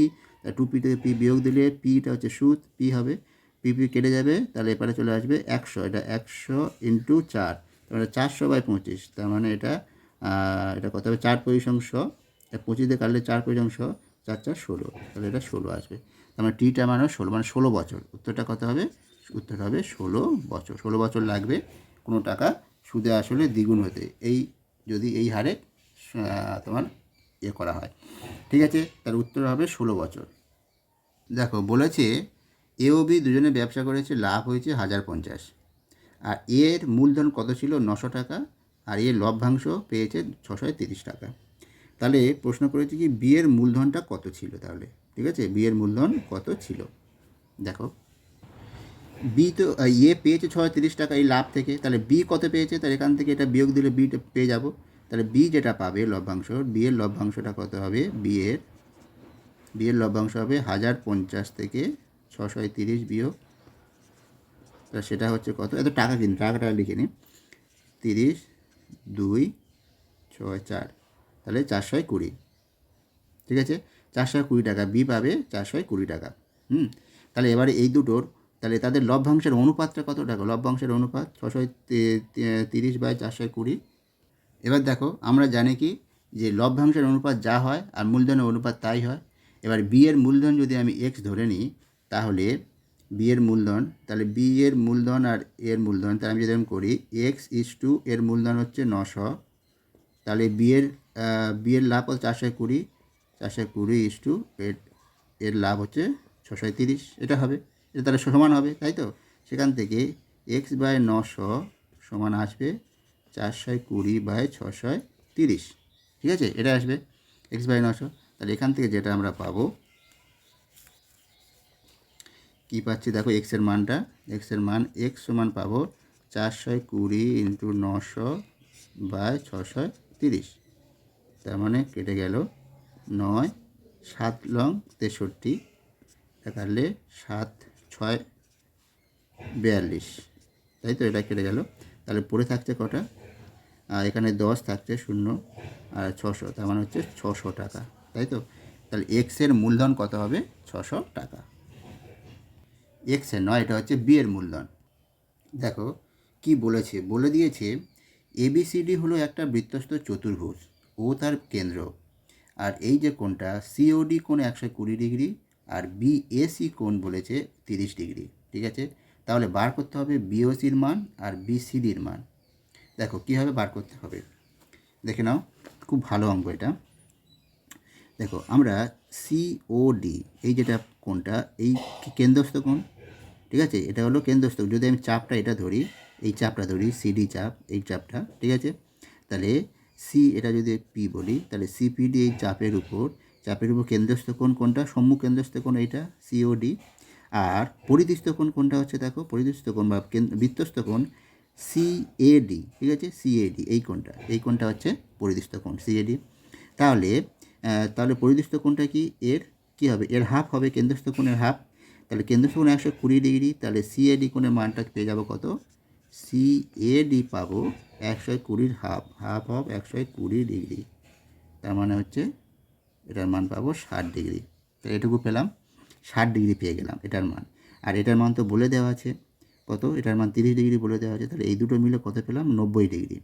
2p থেকে পি বিয়োগ দিলে পিটা হচ্ছে সুদ, পি হবে, পি কেটে যাবে, তাহলে এবারে চলে আসবে 100, এটা 100 × 4, তার মানে 400/25, তার মানে এটা কত হবে, 4 25 দিয়ে কাটলে 4 4 4 16, তাহলে এটা 16 আসবে, তার মানে টিটা মানে 16, মানে 16 বছর, উত্তরটা কত হবে, উত্তর হবে 16 বছর, 16 বছর লাগবে কোনো টাকা সুদে আসলে দ্বিগুণ হতে, এই যদি এই হারে তোমার করা হয়। ঠিক আছে, তার উত্তর হবে 16 বছর। দেখো বলেছে এ ও বি দুজনে ব্যবসা করেছে, লাভ হয়েছে 1050, আর এর মূলধন কত ছিল 900 টাকা, আর এর লভ্যাংশ পেয়েছে 630 টাকা। তাহলে প্রশ্ন করেছে কি বি এর মূলধনটা কত ছিল, তাহলে ঠিক আছে বি এর মূলধন কত ছিল। দেখো বি তো এ পেয়েছে 630 টাকা এই লাভ থেকে, তাহলে বি কত পেয়েছে, তাহলে এখান থেকে এটা বিয়োগ দিলে বি পেয়ে যাব। তাহলে বি যেটা পাবে লভ্যাংশ, বি এর লভ্যাংশটা কত হবে, বি এর লভ্যাংশ হবে 1050 থেকে 630 বিয়োগ, তা সেটা হচ্ছে কত, এত টাকা কিন্তু টাকাটা লিখে নিই, 30 2 6 4, তাহলে 420। ঠিক আছে, 420 টাকা বি পাবে, 420 টাকা। তাহলে এবারে এই দুটোর, তাহলে তাদের লভ্যাংশের অনুপাতটা কত টাকা, লভ্যাংশের অনুপাত 630/420। এবার দেখো আমরা জানি কি যে লভ্যাংশের অনুপাত যা হয় আর মূলধনের অনুপাত তাই হয়। এবার বি এর মূলধন যদি আমি এক্স ধরে নিই, তাহলে বি এর মূলধন, তাহলে বি এর মূলধন আর এর মূলধন, তাহলে আমি যদি এরকম করি এক্স ইস টু এর মূলধন হচ্ছে 900, তাহলে বি এর লাভ হচ্ছে 420 ইস টু এর লাভ হচ্ছে 630, এটা হবে, এটা তাহলে সমান হবে, তাই তো। সেখান থেকে x/900 সমান আসবে 420/630, ঠিক আছে, এটা আসবে x/900। তাহলে এখান থেকে যেটা আমরা পাবো, কী পাচ্ছি দেখো, এক্সের মানটা, এক্সের মান এক্স সমান পাবো 420 × 900/630, তার মানে কেটে গেল 9 7 লং 63, কাটলে 7 6 42, তাই তো, এটা কেটে গেল। তাহলে পড়ে থাকছে কটা, আর এখানে 10 থাকছে 0 আর 600, তার মানে হচ্ছে 600 টাকা, তাই তো। তাহলে এক্সের মূলধন কত হবে, 600 টাকা। এক্সের নয়, এটা হচ্ছে বি এর মূলধন। দেখো কি বলেছে, বলে দিয়েছে এবিসিডি হলো একটা বৃত্তস্থ চতুর্ভুজ, ও তার কেন্দ্র, আর এই যে কোণটা সিওডি কোণ 120 ডিগ্রি, আর বিএসি কোণ বলেছে 30 ডিগ্রি, ঠিক আছে। তাহলে বার করতে হবে বিওসির মান আর বিসিডির মান। দেখো কীভাবে বার করতে হবে দেখে নাও, খুব ভালো অঙ্ক এটা। দেখো আমরা সিওডি, এই যেটা কোণটা, এই কেন্দ্রস্থ কোণ, ঠিক আছে, এটা হলো কেন্দ্রস্থ। যদি আমি চাপটা এটা ধরি, এই চাপটা ধরি সিডি চাপ, এই চাপটা, ঠিক আছে, তাহলে সি, এটা যদি পি বলি, তাহলে সিপিডি এই চাপের উপর কেন্দ্রস্থ কোণ কোনটা, সম্মুখ কেন্দ্রস্থ কোণ এইটা সিওডি, আর পরিদৃষ্ট কোণ কোনটা হচ্ছে, দেখো পরিদৃষ্ট কোণ বা বৃত্তস্থ কোণ সিএডি, ঠিক আছে, সিএডি এই কোণটা হচ্ছে পরিদৃষ্ট কোণ সিএডি। তাহলে পরিদৃষ্ট কোণটা কি, এর কী হবে, এর হাফ হবে কেন্দ্রস্থ কোণের হাফ। তাহলে কেন্দ্রস্থ কোণ 120 ডিগ্রি, তাহলে সিএডি কোণের মানটা পেয়ে যাবো কত, সিএডি পাবো 120 হাফ অফ 120 ডিগ্রি, তার মানে হচ্ছে এটার মান পাবো 60 ডিগ্রি। তাহলে এটুকু পেলাম, 60 ডিগ্রি পেয়ে গেলাম এটার মান। আর এটার মান তো বলে দেওয়া আছে কত, এটার মান 30 ডিগ্রি বলে দেওয়া আছে, তাহলে এই দুটো মিলে কত পেলাম, 90 ডিগ্রি।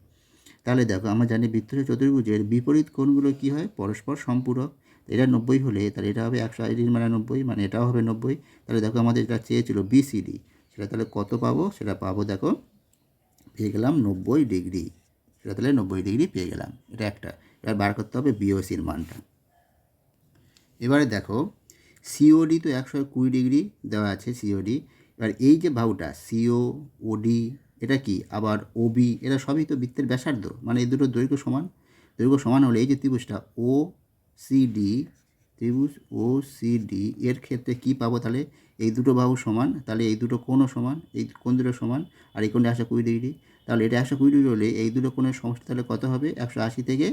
তাহলে দেখো আমরা জানি বৃত্তস্থ চতুর্ভুজের বিপরীত কোণগুলো কী হয়, পরস্পর সম্পূরক। এটা 90 হলে তাহলে এটা হবে 180 মানে 90, মানে এটাও হবে 90। তাহলে দেখো আমাদের এটা চেয়েছিল বিসিডি, সেটা তাহলে কত পাবো, সেটা পাবো দেখো পেয়ে গেলাম 90 ডিগ্রি, সেটা তাহলে 90 ডিগ্রি পেয়ে গেলাম, এটা একটা। এবার বার করতে হবে বিওসির মানটা। এবারে দেখো সিওডি তো 120 ডিগ্রি দেওয়া আছে সিওডি, এবার এই যে বাহুটা সিও ওডি, এটা কি আবার ওবি, এটা সবই তো বৃত্তের ব্যাসার্ধ, মানে এই দুটো দৈর্ঘ্য সমান হলে এই যে ত্রিভুজটা ও সিডি, ত্রিভুজ ও সিডি এর ক্ষেত্রে কি পাবো, তাহলে এই দুটো বাহু সমান, তাহলে এই দুটো কোণও সমান, এই কোণ দুটো সমান, আর এই কোণটা 120 ডিগ্রি। তাহলে এটা 120 ডিগ্রি হলে এই দুটো কোণের সমষ্টি তাহলে কত হবে, 180 থেকে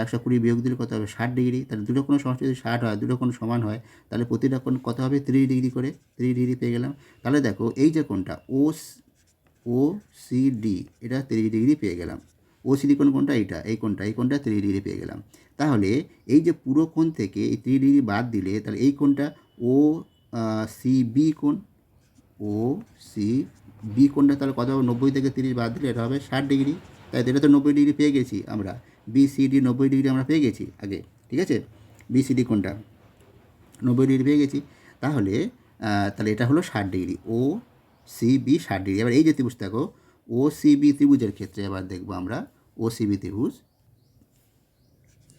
120 বিয়োগ দিলে কত হবে, 60 ডিগ্রি। তাহলে দুটো কোণের সমষ্টি যদি 60 হয়, দুটো কোণ সমান হয়, তাহলে প্রতিটা কোণ কত হবে, 30 ডিগ্রি করে, 30 ডিগ্রি পেয়ে গেলাম। তাহলে দেখো এই যে কোণটা ও সিডি, এটা 30 ডিগ্রি পেয়ে গেলাম। ও সিডি কোণটা এই কোণটা 30 ডিগ্রি পেয়ে গেলাম। তাহলে এই যে পুরো কোণ থেকে এই 30 ডিগ্রি বাদ দিলে, তাহলে এই কোণটা ও সিবি কোণ, ও সিবি কোণটা তাহলে কত হবে, 90 থেকে 30 বাদ দিলে এটা হবে 60 ডিগ্রি। তাই এটা তো 90 ডিগ্রি পেয়ে গেছি আমরা, বিসিডি 90 ডিগ্রি আমরা পেয়ে গেছি আগে, ঠিক আছে, বিসিডি কোণটা 90 ডিগ্রি পেয়ে গেছি। তাহলে এটা হলো 60 ডিগ্রি, ও সিবি 60 ডিগ্রি। এবার এই যে ত্রিভুজ দেখো ও সিবি ত্রিভুজের ক্ষেত্রে এবার দেখবো আমরা ও সিবি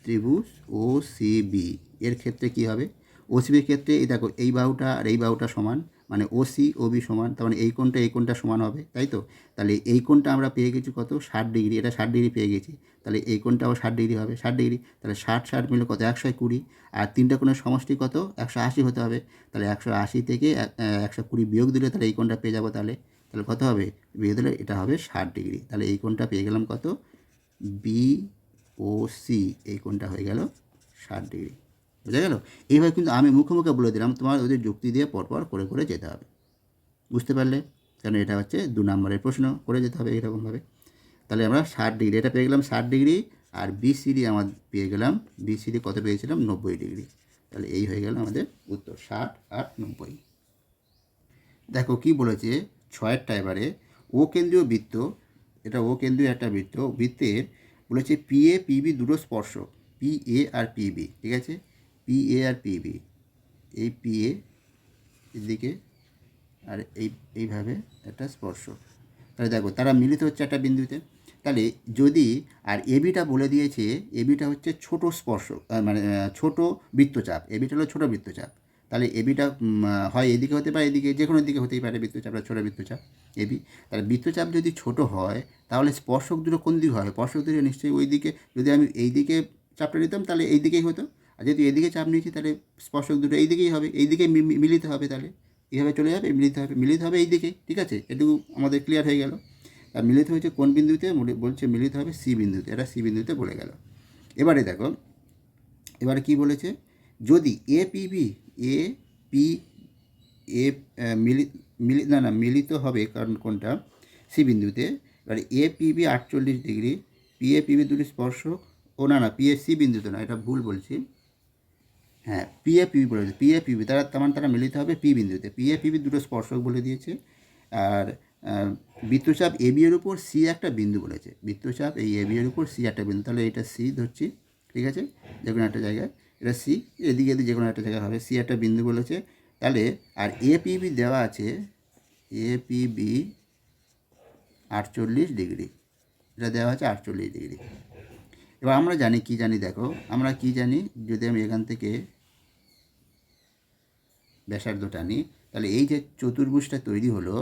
ত্রিভুজ ও সিবি এর ক্ষেত্রে কি হবে, ওসিবির ক্ষেত্রে এই দেখো এই বাহুটা আর এই বাহুটা সমান, মানে ওসি ওবি সমান, তার মানে এই কোণটা সমান হবে, তাই তো। তাহলে এই কোণটা আমরা পেয়ে গেছি কত, 60 ডিগ্রি, এটা 60 ডিগ্রি পেয়ে গেছি। তাহলে এই কোণটা আবার 60 ডিগ্রি হবে, 60 ডিগ্রি, তাহলে 60 মিলে কত, 120, আর তিনটা কোণের সমষ্টি কত, 180 হতে হবে। তাহলে 180 থেকে 120 বিয়োগ দিলে তাহলে এই কোণটা পেয়ে যাবো। তাহলে তাহলে কত হবে, বিয়োগ দিলে এটা হবে 60 ডিগ্রি। তাহলে এই কোণটা পেয়ে গেলাম কত, বি ও সি, এই কোণটা হয়ে গেল 60 ডিগ্রি। বুঝা গেল? এইভাবে কিন্তু আমি মুখে মুখে বলে দিলাম, তোমার ওদের যুক্তি দিয়ে পরপর করে করে যেতে হবে। বুঝতে পারলে? কারণ এটা হচ্ছে 2 নম্বরের প্রশ্ন, করে যেতে হবে এরকমভাবে। তাহলে আমরা 60 ডিগ্রি এটা পেয়ে গেলাম, 60 ডিগ্রি, আর বিসিডি আমার পেয়ে গেলাম, বিসিডি কত পেয়েছিলাম, 90 ডিগ্রি। তাহলে এই হয়ে গেল আমাদের উত্তর, 60 আর 90। দেখো কি বলেছে 6-টা, এবারে ও কেন্দ্রীয় বৃত্ত, এটা ও কেন্দ্রীয় একটা বৃত্ত, বৃত্তের বলেছে পিএ পিবি দুটো স্পর্শক, পিএ আর পিবি, ঠিক আছে, পিএ আর পিবি, এই পিএ এদিকে আর এইভাবে একটা স্পর্শক। তাহলে দেখো তারা মিলিত হচ্ছে একটা বিন্দুতে। তাহলে যদি, আর এবিটা বলে দিয়েছে, এবিটা হচ্ছে ছোট স্পর্শক, মানে ছোট বৃত্তচাপ, এবিটা হলো ছোট বৃত্তচাপ। তাহলে এবিটা হয় এদিকে হতে পারে, এদিকে যে কোনো দিকে হতেই পারে বৃত্তচাপটা, ছোটো বৃত্তচাপ এবি। তাহলে বৃত্তচাপ যদি ছোট হয় তাহলে স্পর্শক দুটো কোন দিকে হয়, স্পর্শক দুটো নিশ্চয়ই ওই দিকে। যদি আমি এই দিকে চাপটা নিতাম তাহলে এই দিকেই হতো, আর যদি এদিকে চাপ নিয়েছি তাহলে স্পর্শক দুটো এই দিকেই হবে, এই দিকেই মিলিত হবে। তাহলে এইভাবে চলে যাবে, মিলিত হবে এই দিকেই, ঠিক আছে, এটুকু আমাদের ক্লিয়ার হয়ে গেল। আর মিলিত হয়েছে কোন বিন্দুতে, বলছে মিলিত হবে সি বিন্দুতে, এটা সি বিন্দুতে বলে গেল। এবারে দেখো, এবারে কি বলেছে, যদি এ পিবি, এ পি এ মিলিত হবে, কারণ কোনটা, সি বিন্দুতে। এবারে এ পিবি 48 ডিগ্রি, পিএ পিবি দুটি স্পর্শক, ও না পিএ সি বিন্দুতে না, এটা ভুল বলছি, হ্যাঁ পিএ পিবি বলেছে, পিএ পিবি তার মানে তারা মিলিত হবে পি বিন্দুতে, পিএ পিবি দুটো স্পর্শক বলে দিয়েছে। আর বৃত্তচাপ এবি এর উপর সি একটা বিন্দু বলেছে, বৃত্তচাপ এই এবি এর উপর সি একটা বিন্দু, তাহলে এটা সি ধরছি, ঠিক আছে, যে কোনো একটা জায়গায়, এটা সি, এদিকে যে কোনো একটা জায়গায় হবে, সি একটা বিন্দু বলেছে। তাহলে আর এ পিবি দেওয়া আছে, এ পিবি 48 ডিগ্রি, এটা দেওয়া আছে 48 ডিগ্রি। এবার আমরা জানি, কি জানি দেখো, আমরা কি জানি, যদি আমি এখান থেকে ব্যাসার্ধ টানি, তাহলে এই যে চতুর্ভুজটা তৈরি হলো,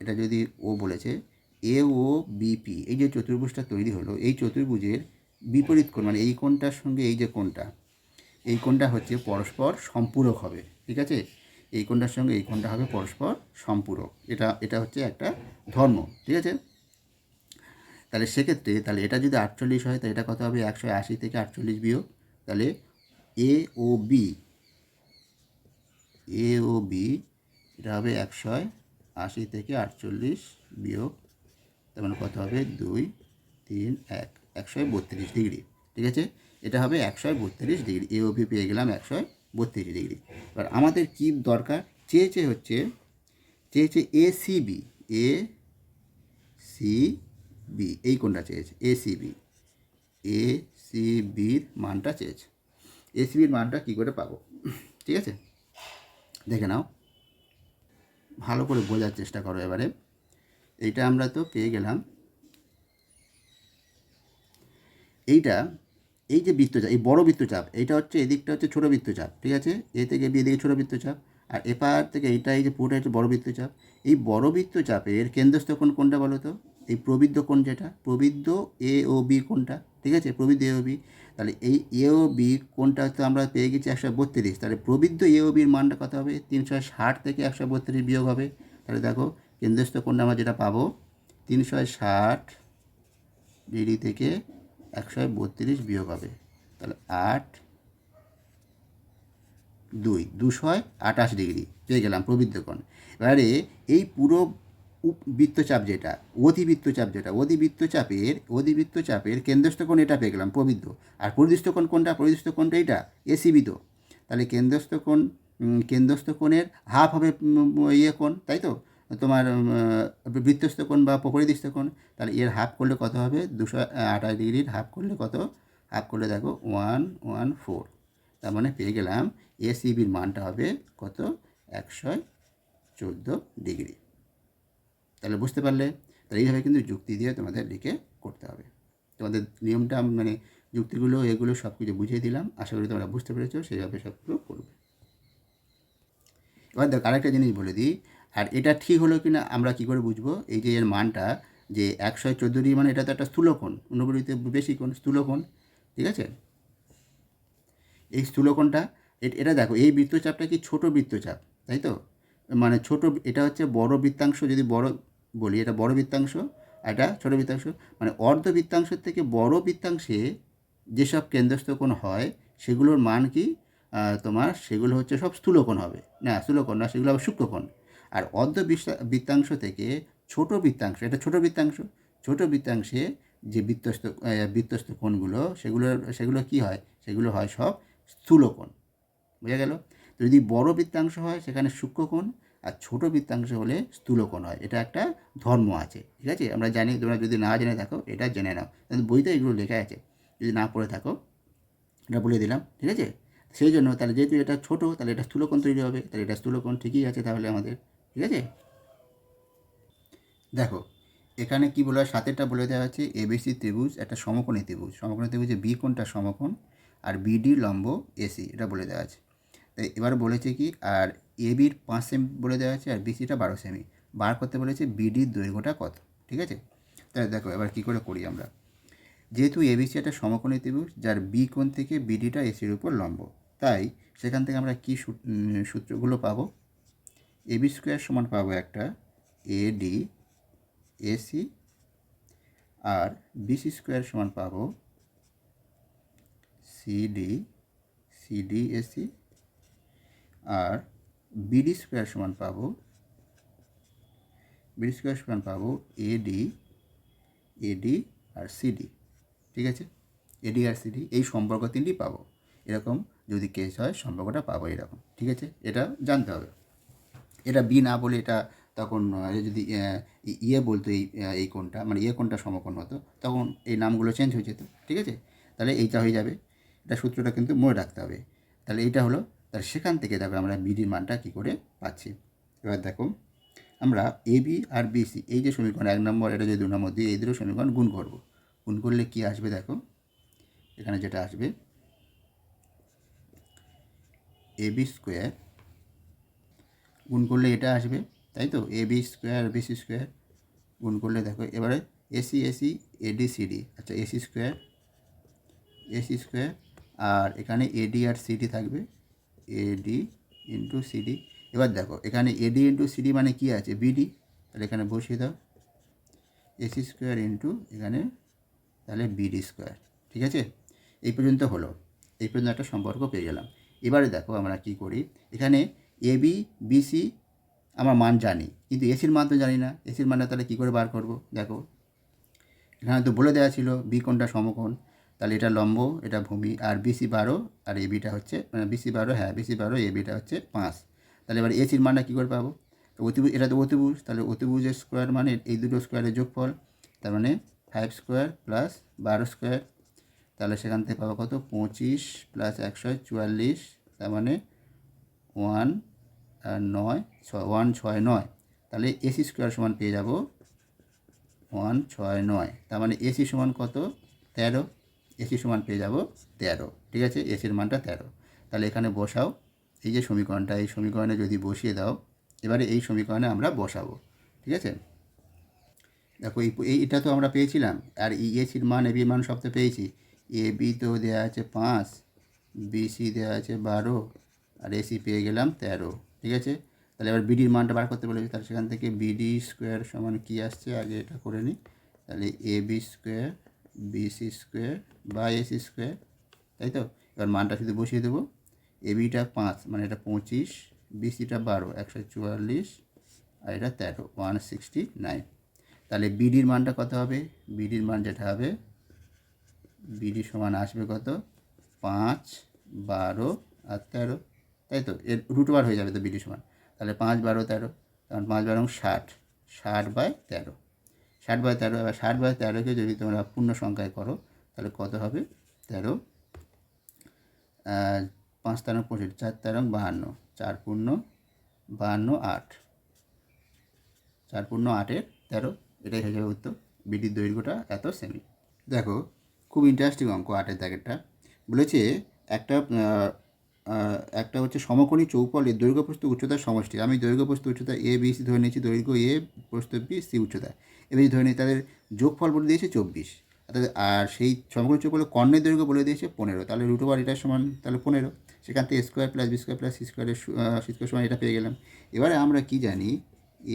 এটা যদি ও বলেছে এ ও বিপি, এই যে চতুর্ভুজটা তৈরি হলো, এই চতুর্ভুজের বিপরীত কোণ, মানে এই কোণটার সঙ্গে এই যে কোণটা, এই কোণটা হচ্ছে পরস্পর সম্পূরক হবে, ঠিক আছে, এই কোণটার সঙ্গে এই কোণটা হবে পরস্পর সম্পূরক, এটা হচ্ছে একটা ধর্ম, ঠিক আছে। তাহলে সেক্ষেত্রে, তাহলে এটা যদি 48 হয় তাহলে এটা কত হবে, 180 থেকে 48 বিয়োগ, তাহলে এ ও বি, এ ও বি এটা হবে 180 থেকে 48 বিয়োগ, তার মানে কত হবে, 2 3 1, 132 ডিগ্রি, ঠিক আছে, এটা হবে 132 ডিগ্রি। এ ও বি পেয়ে গেলাম 132 ডিগ্রি। এবার আমাদের কি দরকার, চেয়েছে A C B, A C B, এই কোনটা চেয়েছে, A C B, A C বির মানটা চেয়েছে। এ সি বির মানটা কী করে পাবো, ঠিক আছে, দেখে নাও, ভালো করে বোঝার চেষ্টা করো। এবারে এইটা আমরা তো পেয়ে গেলাম, এইটা, এই যে বৃত্তচাপ, এই বড় বৃত্তচাপ, এইটা হচ্ছে, এদিকটা হচ্ছে ছোটো বৃত্তচাপ, ঠিক আছে, এ থেকে বি এদিকে ছোটো বৃত্তচাপ, আর এপার থেকে এইটা, এই যে পুরোটা হচ্ছে বড় বৃত্তচাপ। এই বড় বৃত্তচাপের কেন্দ্রস্থ কোণ কোনটা বলো তো, এই প্রবৃদ্ধ কোণ, যেটা প্রবৃদ্ধ এ ও বি কোণটা, ঠিক আছে, প্রবৃদ্ধ এ ও বি। তাহলে এই এ ও বি কোণটা তো আমরা পেয়ে গেছি 132, তাহলে প্রবৃদ্ধ এ ও বির মানটা কত হবে, 360 থেকে 132 বিয়োগ হবে। তাহলে দেখো কেন্দ্রস্থ কোণটা আমরা যেটা পাবো, 360 ডিগ্রি থেকে 132 বিয়োগ হবে, তাহলে 8 2 228 ডিগ্রি পেয়ে গেলাম প্রবৃদ্ধ কোণ। এবারে এই পুরো বৃত্তচাপ যেটা, অধিবৃত্তচাপের কেন্দ্রস্থ কোণ এটা পেয়ে গেলাম প্রবৃদ্ধ, আর পরিদৃষ্ট কোণ কোনটা, পরিদৃষ্ট কোণটা এইটা এসিবি তো, তাহলে কেন্দ্রস্থ কোণের হাফ হবে ইয়ে কোণ, তাই তো, তোমার বৃত্তস্থ কোণ বা পরিদৃষ্ট কোণ, তাহলে এর হাফ করলে কত হবে, 228 ডিগ্রির হাফ করলে কত, হাফ করলে দেখো 114, তার মানে পেয়ে গেলাম এসিবির মানটা হবে কত, 114 ডিগ্রি। তাহলে বুঝতে পারলে, তাহলে এইভাবে কিন্তু যুক্তি দিয়ে তোমাদের লিখে করতে হবে। তোমাদের নিয়মটা মানে যুক্তিগুলো এগুলো সব কিছু বুঝিয়ে দিলাম, আশা করি তোমরা বুঝতে পেরেছো, সেইভাবে সবগুলো করবে। এবার দেখো আরেকটা জিনিস বলে দিই, আর এটা ঠিক হলো কি না আমরা কী করে বুঝবো? এই যে এর মানটা যে 114 মানে এটা তো একটা স্থূলকোণ, অনুপরিতে বেশি কোণ, স্থূলকোণ, ঠিক আছে? এই স্থূলকোণটা এটা দেখো, এই বৃত্তচাপটা কি ছোট বৃত্তচাপ, তাই তো? মানে ছোট, এটা হচ্ছে বড় বৃত্তাংশ, যদি বড় বলি এটা বড় বৃত্তাংশ, এটা ছোট বৃত্তাংশ, মানে অর্ধ বৃত্তাংশের থেকে বড় বৃত্তাংশে যেসব কেন্দ্রস্থ কোণ হয় সেগুলোর মান কি তোমার সেগুলো হচ্ছে সব স্থূলকোণ হবে, না স্থূলকোণ না, সেগুলো হবে সূক্ষ্মকোণ। আর অর্ধ বৃত্তাংশ থেকে ছোট বৃত্তাংশ, এটা ছোট বৃত্তাংশ, ছোট বৃত্তাংশে যে বৃত্তস্থ কোণগুলো সেগুলো কি হয়, সেগুলো হয় সব স্থূলকোণ। বোঝা গেল? তো যদি বড় বৃত্তাংশ হয় সেখানে সূক্ষ্মকোণ, আর ছোট বৃত্তাংশ হলে স্থূলকোণ হয়। এটা একটা ধর্ম আছে, ঠিক আছে? আমরা জানি, তোমরা যদি না জেনে থাকো এটা জেনে নাও, বইতে এগুলো লেখা আছে, যদি না পড়ে থাকো এটা বলে দিলাম, ঠিক আছে? সেই জন্য তাহলে যেহেতু এটা ছোট, তাহলে এটা স্থূলকোণ তৈরি হবে, তাহলে এটা স্থূলকোণ ঠিকই আছে তাহলে আমাদের, ঠিক আছে? দেখো এখানে কি বলা হয়, সাতেরটা বলে দেওয়া আছে এবিসি ত্রিভুজ একটা সমকোণী ত্রিভুজ, সমকোণী ত্রিভুজে বি কোণটা সমকোণ আর বিডি লম্ব এসি, এটা বলে দেওয়া আছে। তাই এবার বলেছে কি, আর এবির 5 সেমি বলে দেওয়া আছে আর বিসিটা 12 সেমি, বার করতে বলেছে বিডির দৈর্ঘ্যটা কত, ঠিক আছে? তাহলে দেখো এবার কী করে করি আমরা। যেহেতু এবিসি একটা সমকোণী ত্রিভুজ যার বি কোণ থেকে বিডিটা এসির উপর লম্ব, তাই সেখান থেকে আমরা কী সূত্রগুলো পাবো, এবি স্কোয়ার সমান পাবো একটা এডি এসি, আর বিসি স্কোয়ার সমান পাবো সিডি এসি, আর বিডি স্কোয়ার সমান পাবো এডি আর সিডি, ঠিক আছে? এডি আর সিডি এই সম্পর্ক তিনটি পাবো, এরকম যদি কেস হয় সম্পর্কটা পাবো এরকম, ঠিক আছে? এটা জানতে হবে। এটা বি না বলে এটা তখন যদি ইয়ে বলতো এই কোণটা, মানে কোণটা সমকোণ হতো, তখন এই নামগুলো চেঞ্জ হয়ে যেত, ঠিক আছে? তাহলে এইটা হয়ে যাবে, এটা সূত্রটা কিন্তু মনে রাখতে হবে। তাহলে এইটা হলো, তাহলে সেখান থেকে দেখো আমরা বিডির মানটা কী করে পাচ্ছি। এবার দেখো আমরা এবি আর বিসি এই যে সমীকরণ 1 নম্বর, এটা যে 2 নম্বর দিয়ে এই দুটো সমীকরণ গুণ করব। গুণ করলে কি আসবে দেখো, এখানে যেটা আসবে এবি স্কোয়ার গুণ করলে এটা আসবে, তাই তো? এবি স্কোয়ার বিসি স্কোয়ার গুণ করলে দেখো এবারে এসি এডি সিডি, আচ্ছা এসি স্কোয়ার, আর এখানে এডি আর সিডি থাকবে, এডি ইন্টু সিডি। এবার দেখো এখানে এডি ইন্টু সিডি মানে কি আছে, বিডি, তাহলে এখানে বসিয়ে দাও এসি স্কোয়ার ইন্টু এখানে তাহলে বিডি স্কোয়ার, ঠিক আছে? এই পর্যন্ত হলো, এই পর্যন্ত একটা সম্পর্ক পেয়ে গেলাম। এবারে দেখো আমরা কি করি, এখানে এবি বিসি আমার মান জানি, কিন্তু এসির মান তো জানি না, এসির মানটা তাহলে কী করে বার করব? দেখো এখানে তো বলে দেওয়া ছিল বি কোণটা সমকোণ, তাহলে এটা লম্ব, এটা ভূমি, আর বিসি 12 আর এবিটা হচ্ছে মানে বিসি 12, হ্যাঁ বিসি 12, এবিটা হচ্ছে 5। তাহলে এবার এসির মানটা কী করে পাবো? তো অতিভুজ, এটা তো অতিভুজ, তাহলে অতিভুজের স্কোয়ার মানে এই দুটো স্কোয়ারের যোগফল, তার মানে 5 স্কোয়ার প্লাস 12 স্কোয়ার, তাহলে সেখান থেকে পাবো কত, 25 প্লাস 144, তার মানে 169, তাহলে এসি স্কোয়ার সমান পেয়ে যাব 169, তার মানে এসি সমান কত, 13, এসি সমান পেয়ে যাব 13, ঠিক আছে? এসির মানটা 13, তাহলে এখানে বসাও এই যে সমীকরণটা, এই সমীকরণে যদি বসিয়ে দাও, এবারে এই সমীকরণে আমরা বসাবো, ঠিক আছে? দেখো এইটা তো আমরা পেয়েছিলাম, আর এসির মান এবির মান সব তো পেয়েছি, এবি তো দেওয়া আছে 5, বিসি দেওয়া আছে 12, আর এসি পেয়ে গেলাম 13, ঠিক আছে? তাহলে এবার বিডির মানটা বার করতে বলেছি, তাহলে সেখান থেকে বিডি স্কোয়ার সমান কী আসছে আগে এটা করে নিই, তাহলে এবি স্কোয়ার বিসি স্কোয়ার বা এসি স্কোয়ার, তাই তো? এবার মানটা শুধু বসিয়ে দেবো, এবিটা 5 মানে এটা 25, বিসিটা 12 144, আর এটা 13 169, তাহলে বিডির মানটা কত হবে, বিডির মান যেটা হবে বিডি সমান আসবে কত, 5, 12 আর 13, তাই তো? এর রুট ওভার হয়ে যাবে তো বিডি সমান, তাহলে 5, 12, 13, কারণ 5, 12, 60, 60/13, 60/13। এবার 60/13কে যদি তোমরা পূর্ণ সংখ্যায় করো তাহলে কত হবে, 13, 5 13 25, 4 13 52, 4 পূর্ণ 52, 8, 4 পূর্ণ 8-এর 13, এটাই হয়ে যাবে উত্তর, বিডির দৈর্ঘ্যটা এত সেমি, দেখো খুব ইন্টারেস্টিং অঙ্ক 8 দাগেরটা বলেছে একটা একটা হচ্ছে সমকোণী চৌপলের দৈর্ঘ্য প্রস্থ উচ্চতার সমষ্টি। আমি দৈর্ঘ্য প্রস্থ উচ্চতা এ বি সি ধরে নিয়েছি, দৈর্ঘ্য এ, প্রস্থ বি, সি উচ্চতা এবার ধরে নিই, তাদের যোগফল বলে দিয়েছে 24। অর্থাৎ আর সেই সমকোণী চৌপলের কর্ণের দৈর্ঘ্য বলে দিয়েছে 15। তাহলে রুট ওভার এটার সমান তাহলে 15, সেখান থেকে square plus B square plus C স্কোয়ারের সি স্কোয়ার সমান এটা পেয়ে গেলাম। এবারে আমরা কি জানি,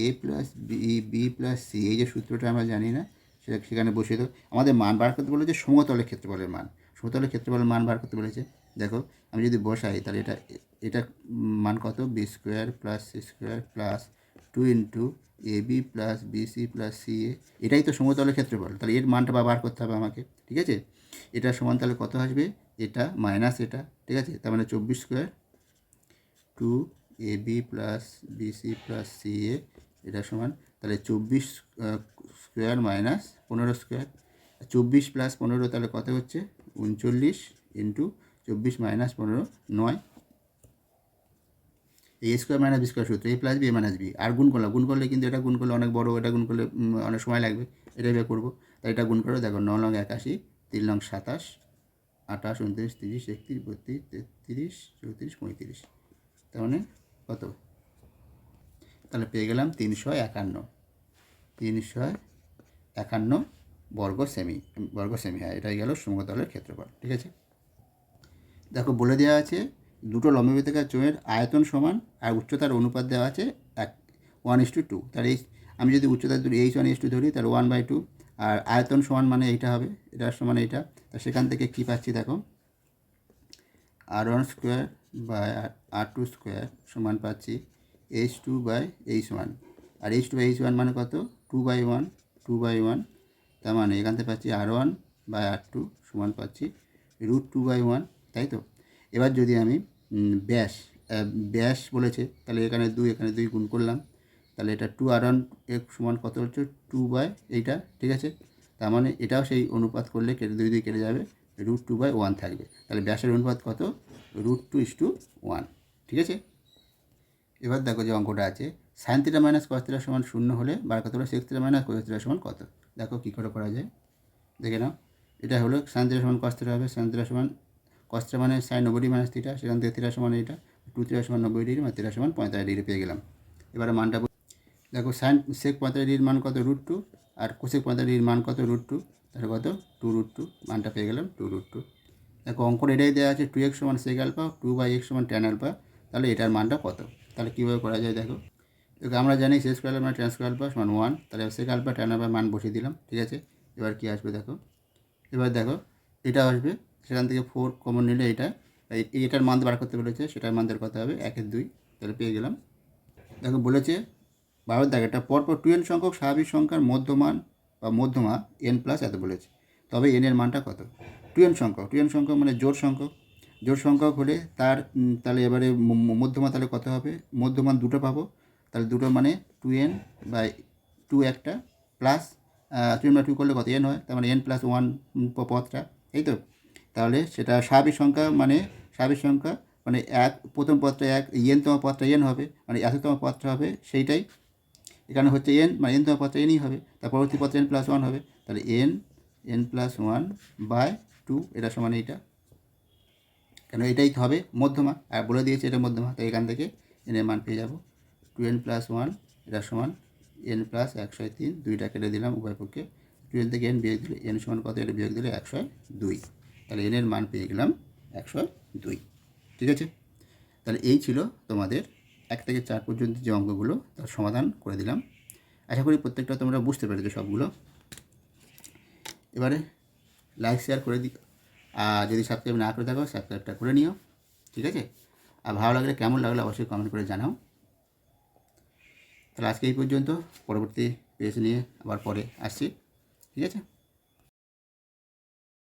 A plus B, B plus C, এই যে সূত্রটা আমরা জানি না, সেটা সেখানে বসিয়ে দেবো। আমাদের মান বার করতে বলেছে সমতলের ক্ষেত্রফলের মান, সমতলের ক্ষেত্রফলের মান বার করতে বলেছে। দেখো আমি যদি বসাই তাহলে এটা মান কত, B square plus C square plus 2 into A B plus B C plus C A, এটাই তো সমতলের ক্ষেত্রফল। তাহলে এর মানটা বার করতে হবে আমাকে, ঠিক আছে। এটা সমান তাহলে কত আসবে, এটা মাইনাস এটা, ঠিক আছে। তার মানে 24 square 2 A B plus B C plus C A, এটা সমান তাহলে 24 স্কোয়ার মাইনাস 15 স্কোয়ার, 24 প্লাস 15 তাহলে কত হচ্ছে 39 ইন্টু 24 মাইনাস 15 9। এই স্কোয়ার মাইনাস বি স্কোয়ার সূত্র, এ plus B A minus B, আর গুণ করলে কিন্তু এটা গুণ করলে অনেক বড়, এটা গুণ করলে অনেক সময় লাগবে, এটা এভাবে করবো। তাই এটা গুণ করো, দেখো 9 লং 81, 3 লং 27, 28 29 30 31 32 33 34 35, তার মানে কত, তাহলে পেয়ে গেলাম 351 বর্গ সেমি, হ্যাঁ এটাই গেল সমতলের ক্ষেত্রফল, ঠিক আছে। দেখো বলে দেওয়া আছে দুটো লম্ববৃত্তাকার চোঙের আয়তন সমান আর উচ্চতার অনুপাত দেওয়া আছে 1:2। তাহলে আমি যদি উচ্চতার ধরি H1:2 ধরি তাহলে 1/2, আর আয়তন সমান মানে এইটা হবে, এটার সমান এইটা। তা সেখান থেকে কী পাচ্ছি দেখো, R1 square by R2 square সমান পাচ্ছি H2/H1, আর H2/H1 মানে কত 2/1, তার মানে এখান থেকে পাচ্ছি R1/R2 সমান পাচ্ছি √2/1, তাই তো। এবার যদি আমি ব্যাস বলেছে তাহলে এখানে 2 গুণ করলাম, তাহলে এটা 2R1 এর সমান কত হচ্ছে 2 এইটা, ঠিক আছে। তার মানে এটাও সেই অনুপাত করলে কেটে 2 কেটে যাবে, √2/1 থাকবে। তাহলে ব্যাসের অনুপাত কত, √2:1, ঠিক আছে। এবার দেখো যে অঙ্কটা আছে sin θ মাইনাস cos θ সমান 0 হলে বার করতে হবে sec θ মাইনাস cos θ সমান কত। দেখো কী করে করা যায়, দেখে নাও। এটা হলো sin θ সমান cos θ হবে, sin θ সমান cos θ মানে sin 90 মাইনাস θ, সেখান থেকে θ সমান এইটা 2θ সমান 90 ডিগ্রি, মানে θ সমান 45 ডিগ্রি পেয়ে গেলাম। এবারে মানটা দেখো sec 45 ডিগ্রির মান কত √2, আর cosec 45 ডিগ্রির মান কত √2, তাহলে কত 2√2, মানটা পেয়ে গেলাম 2√2। দেখো অঙ্কটা এটাই দেওয়া আছে 2x সমান sec আলফা, 2/x সমান tan আলফা, তাহলে এটার মানটা কত। তাহলে কীভাবে করা যায় দেখো, আমরা জানি sec স্কোয়ার মানে tan স্কোয়ার আলফা সমান 1, তাহলে sec আলফা tan আলফা মান বসিয়ে দিলাম, ঠিক আছে। এবার কী আসবে দেখো, এবার দেখো এটা আসবে, সেখান থেকে 4 কমন নিলে এটার মান বার করতে বলেছে, সেটার মান কত হবে 1/2, তাহলে পেয়ে গেলাম। দেখো বলেছে 12 দাগেরটা পরপর 2n সংখ্যক স্বাভাবিক সংখ্যার মধ্যমান বা মধ্যমা n প্লাস এত বলেছে, তবে n এর মানটা কত। 2n সংখ্যক মানে জোড় সংখ্যক হলে তাহলে এবারে মধ্যমা তাহলে কত হবে, মধ্যমান দুটো পাবো, তাহলে দুটো মানে 2n/2 একটা প্লাস 2n/2 করলে কত n হয়, তার মানে n+1 পদটা, এই তো। তাহলে সেটা স্বাভাবিক সংখ্যা মানে এক, প্রথম পদটা 1, n-তম পদটা n হবে, মানে 100তম পদটা হবে সেইটাই, এখানে হচ্ছে n, মানে n-তম পদটা nই হবে, তার পরবর্তী পদটা n+1 হবে, তাহলে n+1/2 এটা সমান এইটা, কেন এটাই হবে মধ্যমা, আর বলে দিয়েছে এটা মধ্যমা, তাই এখান থেকে n এর মান পেয়ে যাব 2n+1, এটা সমান n+103, 2টা কেটে দিলাম উভয় পক্ষে, 2n থেকে n বিয়োগ দিলে n সমান কত, এটা বিয়োগ দিলে 102, তাহলে n এর মান পেয়ে গেলাম 102, ঠিক আছে। তাহলে এই ছিল তোমাদের 1 থেকে 4 পর্যন্ত যে অঙ্কগুলো তার সমাধান করে দিলাম। আশা করি প্রত্যেকটা তোমরা বুঝতে পেরেছো সবগুলো। এবারে লাইক শেয়ার করে দিই, আর যদি সাবস্ক্রাইব না করে থাকো সাবস্ক্রাইবটা করে নিও, ঠিক আছে। আর ভালো লাগলে কেমন লাগলো অবশ্যই কমেন্ট করে জানাও। তাহলে আজকে এই পর্যন্ত, পরবর্তী পেজ নিয়ে আবার পরে আসছি, ঠিক আছে।